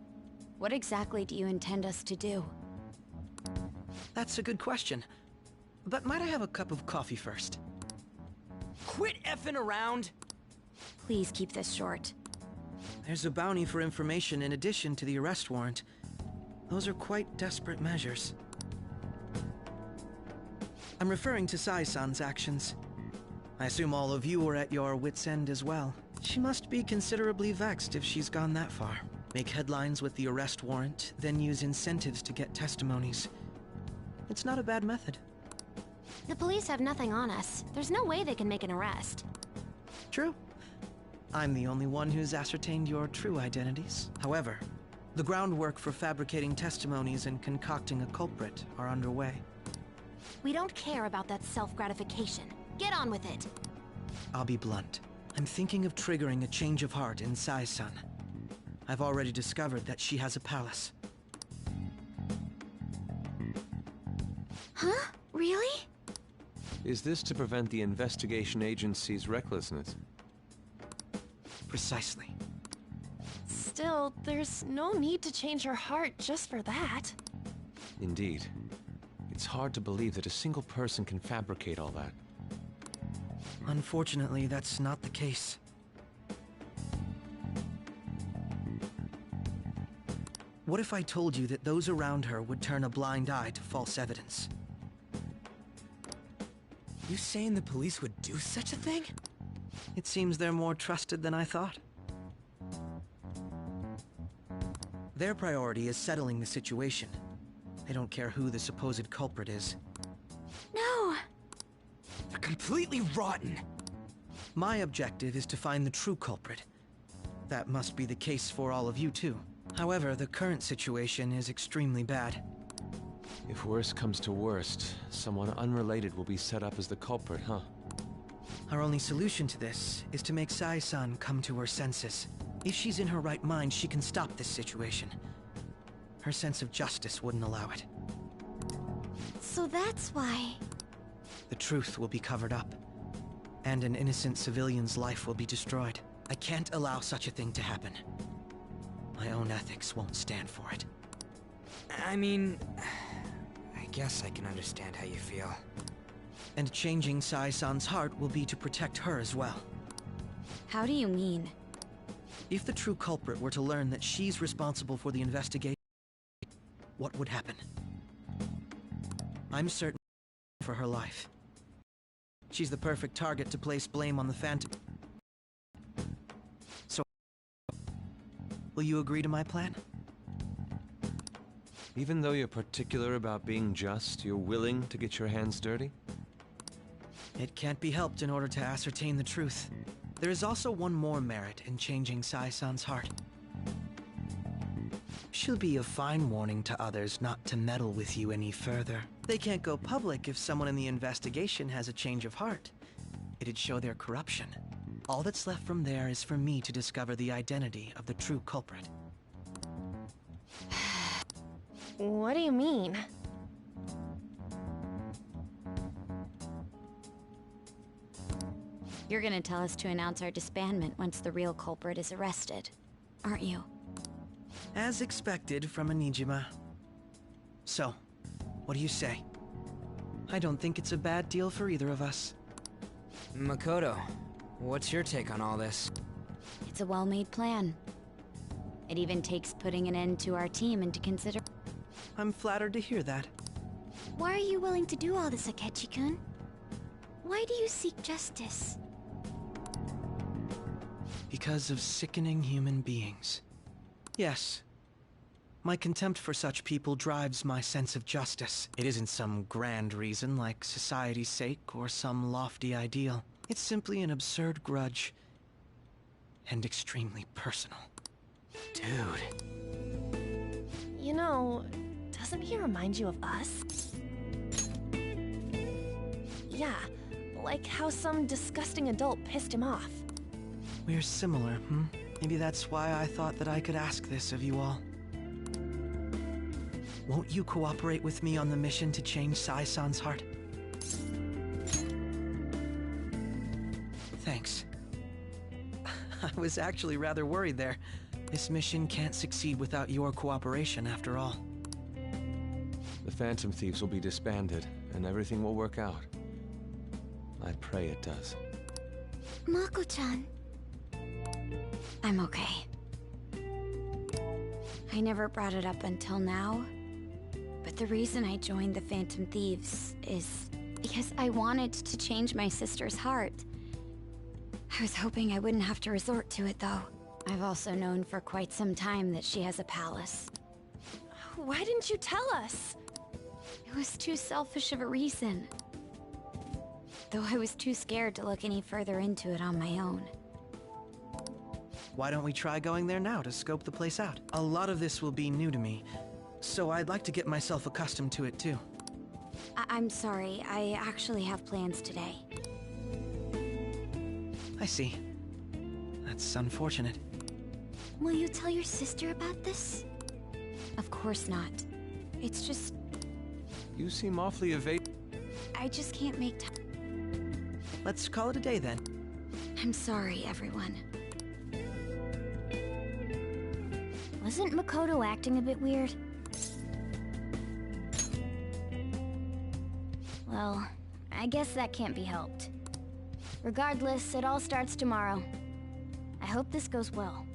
what exactly do you intend us to do? That's a good question. But might I have a cup of coffee first? Quit effing around! Please keep this short. There's a bounty for information in addition to the arrest warrant. Those are quite desperate measures. I'm referring to Sai-san's actions. I assume all of you are at your wits' end as well. She must be considerably vexed if she's gone that far. Make headlines with the arrest warrant, then use incentives to get testimonies. It's not a bad method. The police have nothing on us. There's no way they can make an arrest. True. I'm the only one who's ascertained your true identities. However, The groundwork for fabricating testimonies and concocting a culprit are underway. We don't care about that self-gratification. Get on with it. I'll be blunt. I'm thinking of triggering a change of heart in Sai-san. I've already discovered that she has a palace. Huh? Really? Is this to prevent the investigation agency's recklessness? Precisely. Still, there's no need to change her heart just for that. Indeed. It's hard to believe that a single person can fabricate all that. Unfortunately, that's not the case. What if I told you that those around her would turn a blind eye to false evidence? You saying the police would do such a thing? It seems they're more trusted than I thought. Their priority is settling the situation. They don't care who the supposed culprit is. No! They're completely rotten! My objective is to find the true culprit. That must be the case for all of you too. However, the current situation is extremely bad. If worst comes to worst, someone unrelated will be set up as the culprit, huh? Our only solution to this is to make Sai-san come to her senses. If she's in her right mind, she can stop this situation. Her sense of justice wouldn't allow it. So that's why... The truth will be covered up, and an innocent civilian's life will be destroyed. I can't allow such a thing to happen. My own ethics won't stand for it. I mean... I guess I can understand how you feel. And changing Sai-san's heart will be to protect her as well. How do you mean? If the true culprit were to learn that she's responsible for the investigation, what would happen? I'm certain for her life. She's the perfect target to place blame on the Phantom. So, will you agree to my plan? Even though you're particular about being just, you're willing to get your hands dirty? It can't be helped in order to ascertain the truth. There is also one more merit in changing Sai-san's heart. She'll be a fine warning to others not to meddle with you any further. They can't go public if someone in the investigation has a change of heart. It'd show their corruption. All that's left from there is for me to discover the identity of the true culprit. What do you mean? You're gonna tell us to announce our disbandment once the real culprit is arrested, aren't you? As expected from Onijima. So, what do you say? I don't think it's a bad deal for either of us. Makoto, what's your take on all this? It's a well-made plan. It even takes putting an end to our team into consideration. I'm flattered to hear that. Why are you willing to do all this, Akechi-kun? Why do you seek justice? Because of sickening human beings. Yes. My contempt for such people drives my sense of justice. It isn't some grand reason like society's sake or some lofty ideal. It's simply an absurd grudge. And extremely personal. Dude. You know, doesn't he remind you of us? Yeah, like how some disgusting adult pissed him off. We're similar, hmm? Maybe that's why I thought that I could ask this of you all. Won't you cooperate with me on the mission to change Sai-san's heart? Thanks. I was actually rather worried there. This mission can't succeed without your cooperation, after all. The Phantom Thieves will be disbanded, and everything will work out. I pray it does. Mako-chan. I'm okay. I never brought it up until now, but the reason I joined the Phantom Thieves is because I wanted to change my sister's heart. I was hoping I wouldn't have to resort to it, though. I've also known for quite some time that she has a palace. Why didn't you tell us? It was too selfish of a reason. Though I was too scared to look any further into it on my own. Why don't we try going there now to scope the place out? A lot of this will be new to me, so I'd like to get myself accustomed to it too. I'm sorry, I actually have plans today. I see. That's unfortunate. Will you tell your sister about this? Of course not. It's just... You seem awfully evasive. I just can't make time. Let's call it a day then. I'm sorry, everyone. Wasn't Makoto acting a bit weird? Well, I guess that can't be helped. Regardless, it all starts tomorrow. I hope this goes well.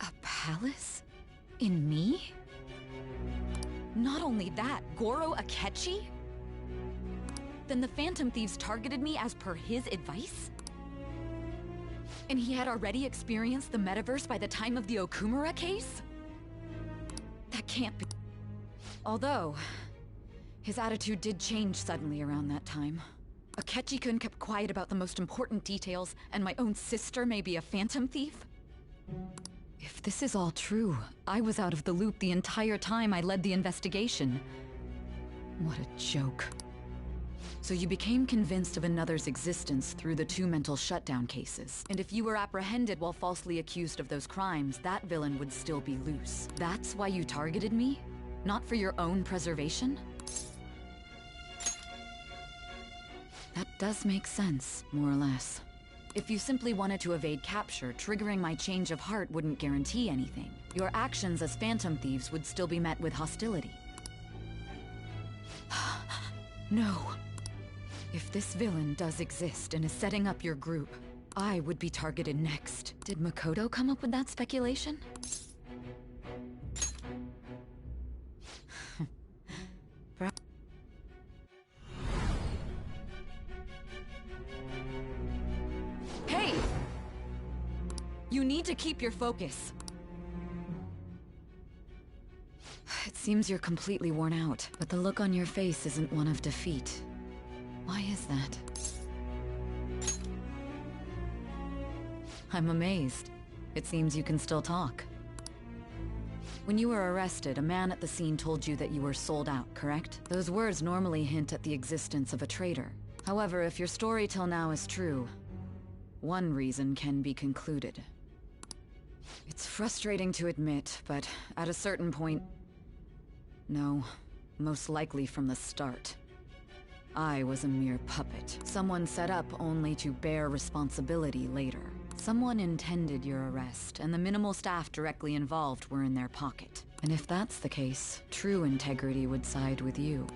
A palace? In me? Not only that, Goro Akechi? Then the Phantom Thieves targeted me as per his advice? And he had already experienced the metaverse by the time of the Okumura case? That can't be. Although, his attitude did change suddenly around that time. Akechi-kun kept quiet about the most important details, and my own sister may be a Phantom Thief? If this is all true, I was out of the loop the entire time I led the investigation. What a joke. So you became convinced of another's existence through the 2 mental shutdown cases. And if you were apprehended while falsely accused of those crimes, that villain would still be loose. That's why you targeted me? Not for your own preservation? That does make sense, more or less. If you simply wanted to evade capture, triggering my change of heart wouldn't guarantee anything. Your actions as Phantom Thieves would still be met with hostility. No. If this villain does exist and is setting up your group, I would be targeted next. Did Makoto come up with that speculation? Hey! You need to keep your focus. It seems you're completely worn out, but the look on your face isn't one of defeat. Why is that? I'm amazed. It seems you can still talk. When you were arrested, a man at the scene told you that you were sold out, correct? Those words normally hint at the existence of a traitor. However, if your story till now is true, one reason can be concluded. It's frustrating to admit, but at a certain point... No, most likely from the start. I was a mere puppet. Someone set up only to bear responsibility later. Someone intended your arrest, and the minimal staff directly involved were in their pocket. And if that's the case, true integrity would side with you.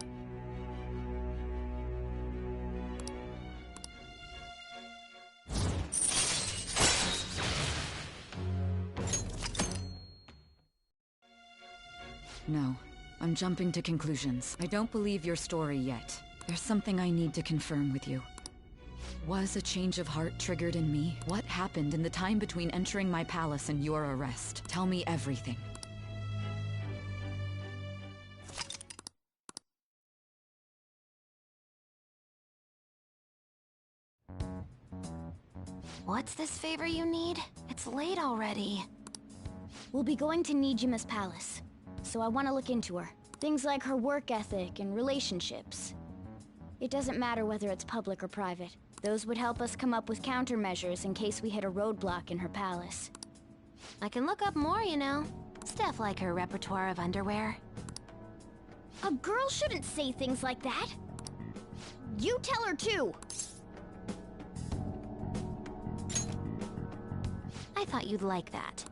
No, I'm jumping to conclusions. I don't believe your story yet. There's something I need to confirm with you. Was a change of heart triggered in me? What happened in the time between entering my palace and your arrest? Tell me everything. What's this favor you need? It's late already. We'll be going to Nijima's palace, so I want to look into her. Things like her work ethic and relationships. It doesn't matter whether it's public or private. Those would help us come up with countermeasures in case we hit a roadblock in her palace. I can look up more, you know. Stuff like her repertoire of underwear. A girl shouldn't say things like that. You tell her too. I thought you'd like that.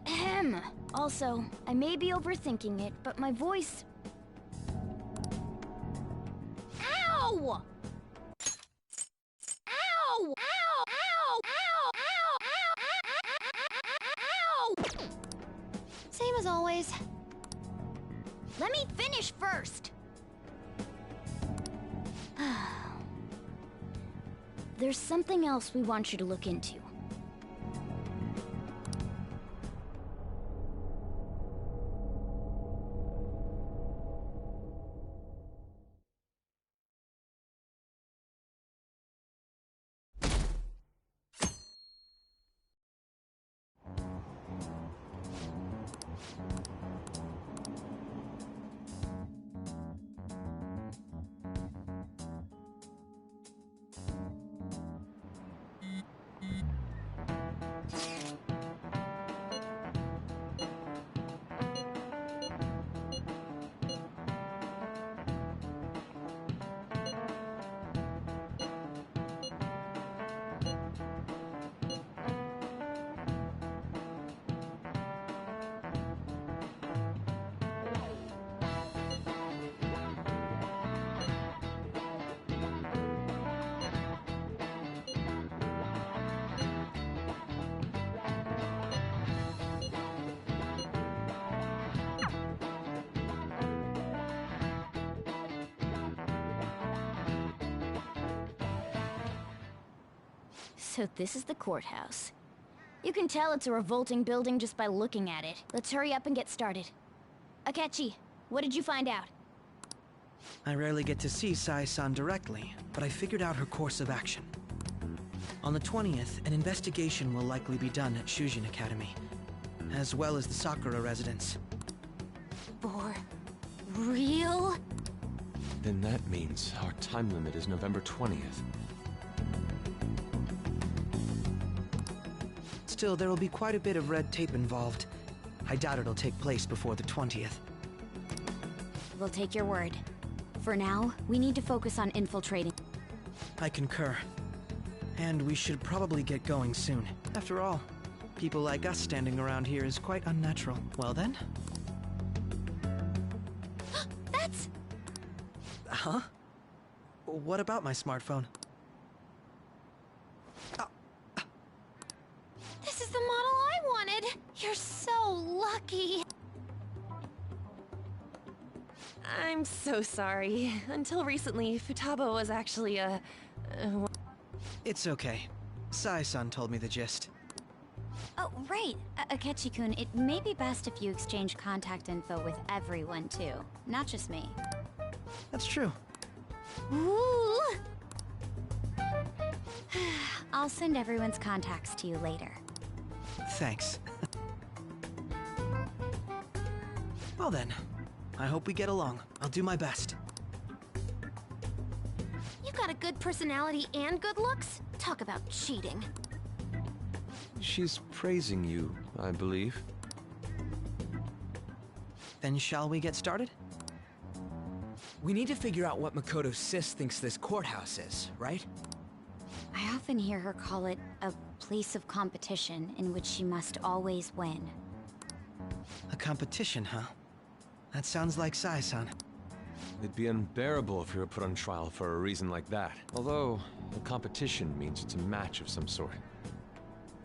Ahem. Also, I may be overthinking it, but my voice... Ow! Ow! Ow! Ow! Ow! Ow! Ow! Same as always. Let me finish first. There's something else we want you to look into. So this is the courthouse. You can tell it's a revolting building just by looking at it. Let's hurry up and get started. Akechi, what did you find out? I rarely get to see Sai-san directly, but I figured out her course of action. On the 20th, an investigation will likely be done at Shujin Academy, as well as the Sakura residence. For real? Then that means our time limit is November 20th. Still, there will be quite a bit of red tape involved. I doubt it'll take place before the 20th. We'll take your word. For now, we need to focus on infiltrating. I concur. And we should probably get going soon. After all, people like us standing around here is quite unnatural. Well then? That's... Huh? What about my smartphone? This is the model I wanted! You're so lucky! I'm so sorry. Until recently, Futaba was actually a... It's okay. Sai-san told me the gist. Oh, right. Akechi-kun, it may be best if you exchange contact info with everyone, too. Not just me. That's true. Ooh! I'll send everyone's contacts to you later. Thanks. Well then, I hope we get along. I'll do my best. You got a good personality and good looks? Talk about cheating. She's praising you, I believe. Then shall we get started? We need to figure out what Makoto's sis thinks this courthouse is, right? I often hear her call it a place of competition in which she must always win. A competition, huh? That sounds like Sai-san. It'd be unbearable if you were put on trial for a reason like that. Although, a competition means it's a match of some sort.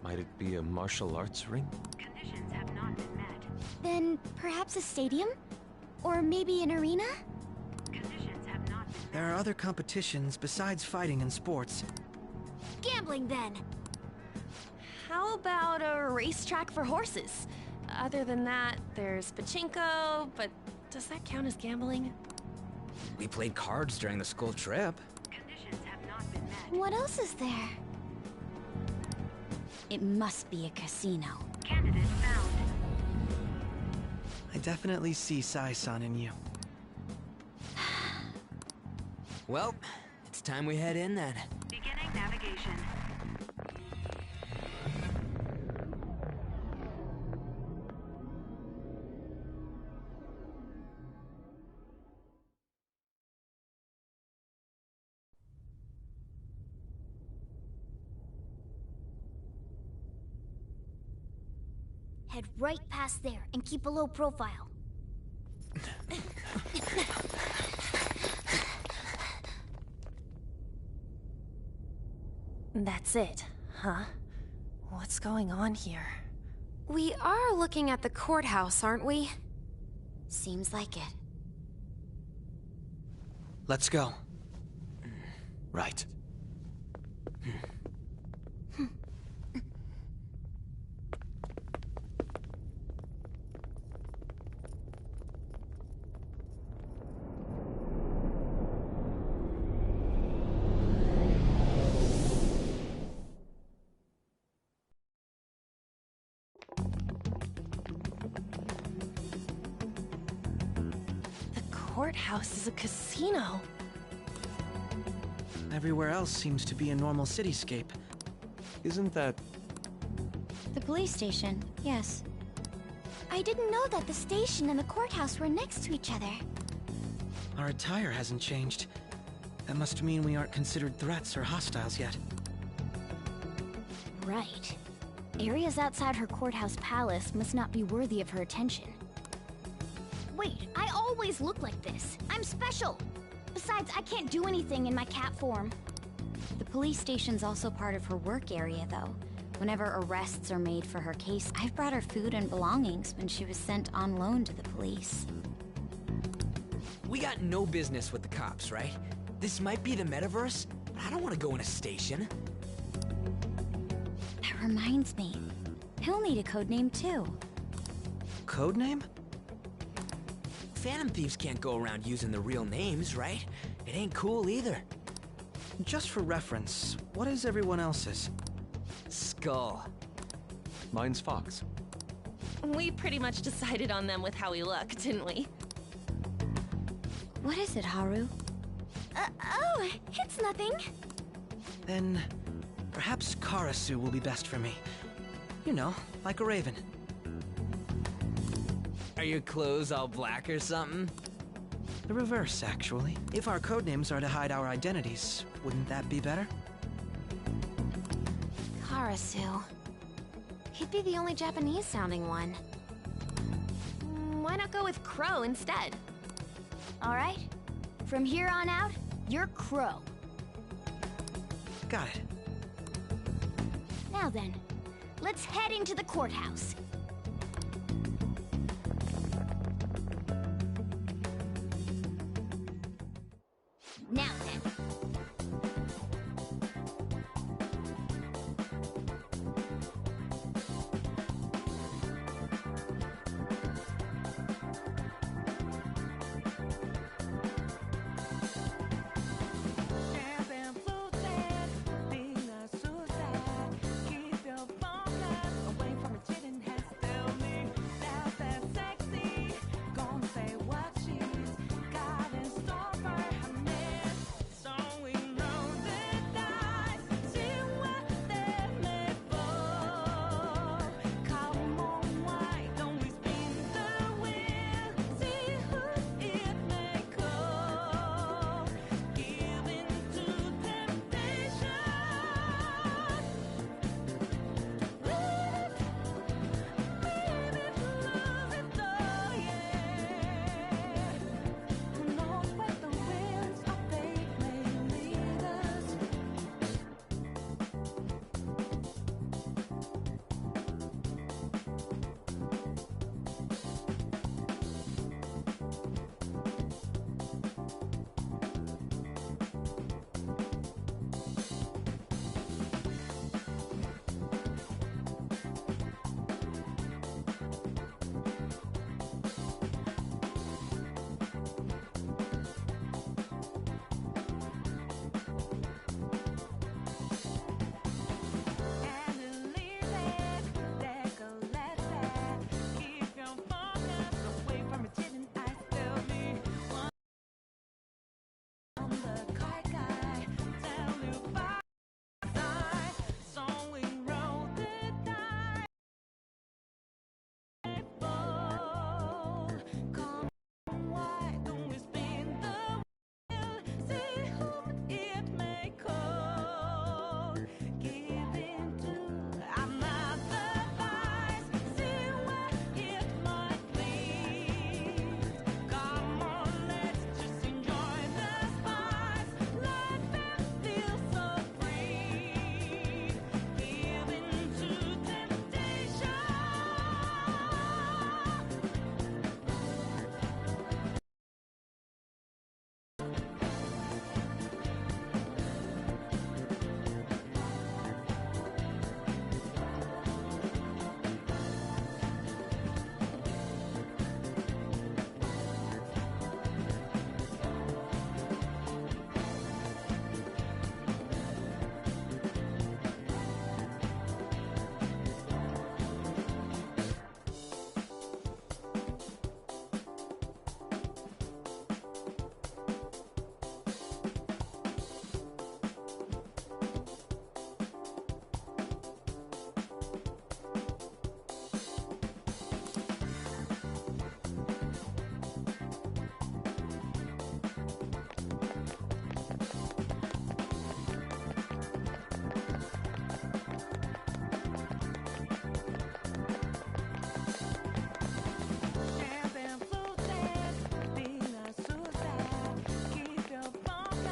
Might it be a martial arts ring? Conditions have not been met. Then perhaps a stadium? Or maybe an arena? Conditions have not been met. There are other competitions besides fighting and sports. Gambling, then. How about a racetrack for horses? Other than that, there's pachinko, but does that count as gambling? We played cards during the school trip. Conditions have not been met. What else is there? It must be a casino. Candidate found. I definitely see Sai-san in you. Well, it's time we head in then. Beginning navigation. Head right past there and keep a low profile. That's it, huh? What's going on here? We are looking at the courthouse, aren't we? Seems like it. Let's go. Right. Courthouse is a casino. Everywhere else seems to be a normal cityscape. Isn't that... The police station, yes. I didn't know that the station and the courthouse were next to each other. Our attire hasn't changed. That must mean we aren't considered threats or hostiles yet. Right. Areas outside her courthouse palace must not be worthy of her attention. Wait, I always look like this. I'm special! Besides, I can't do anything in my cat form. The police station's also part of her work area, though. Whenever arrests are made for her case, I've brought her food and belongings when she was sent on loan to the police. We got no business with the cops, right? This might be the metaverse, but I don't want to go in a station. Reminds me, he'll need a code name too. Codename? Phantom Thieves can't go around using the real names, right? It ain't cool either. Just for reference, what is everyone else's? Skull. Mine's Fox. We pretty much decided on them with how we look, didn't we? What is it, Haru? Oh, it's nothing. Then, perhaps Karasu will be best for me. You know, like a raven. Are your clothes all black or something? The reverse, actually. If our codenames are to hide our identities, wouldn't that be better? Karasu. He'd be the only Japanese-sounding one. Why not go with Crow instead? All right. From here on out, you're Crow. Got it. Now then, let's head into the courthouse. Now then.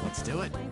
Let's do it.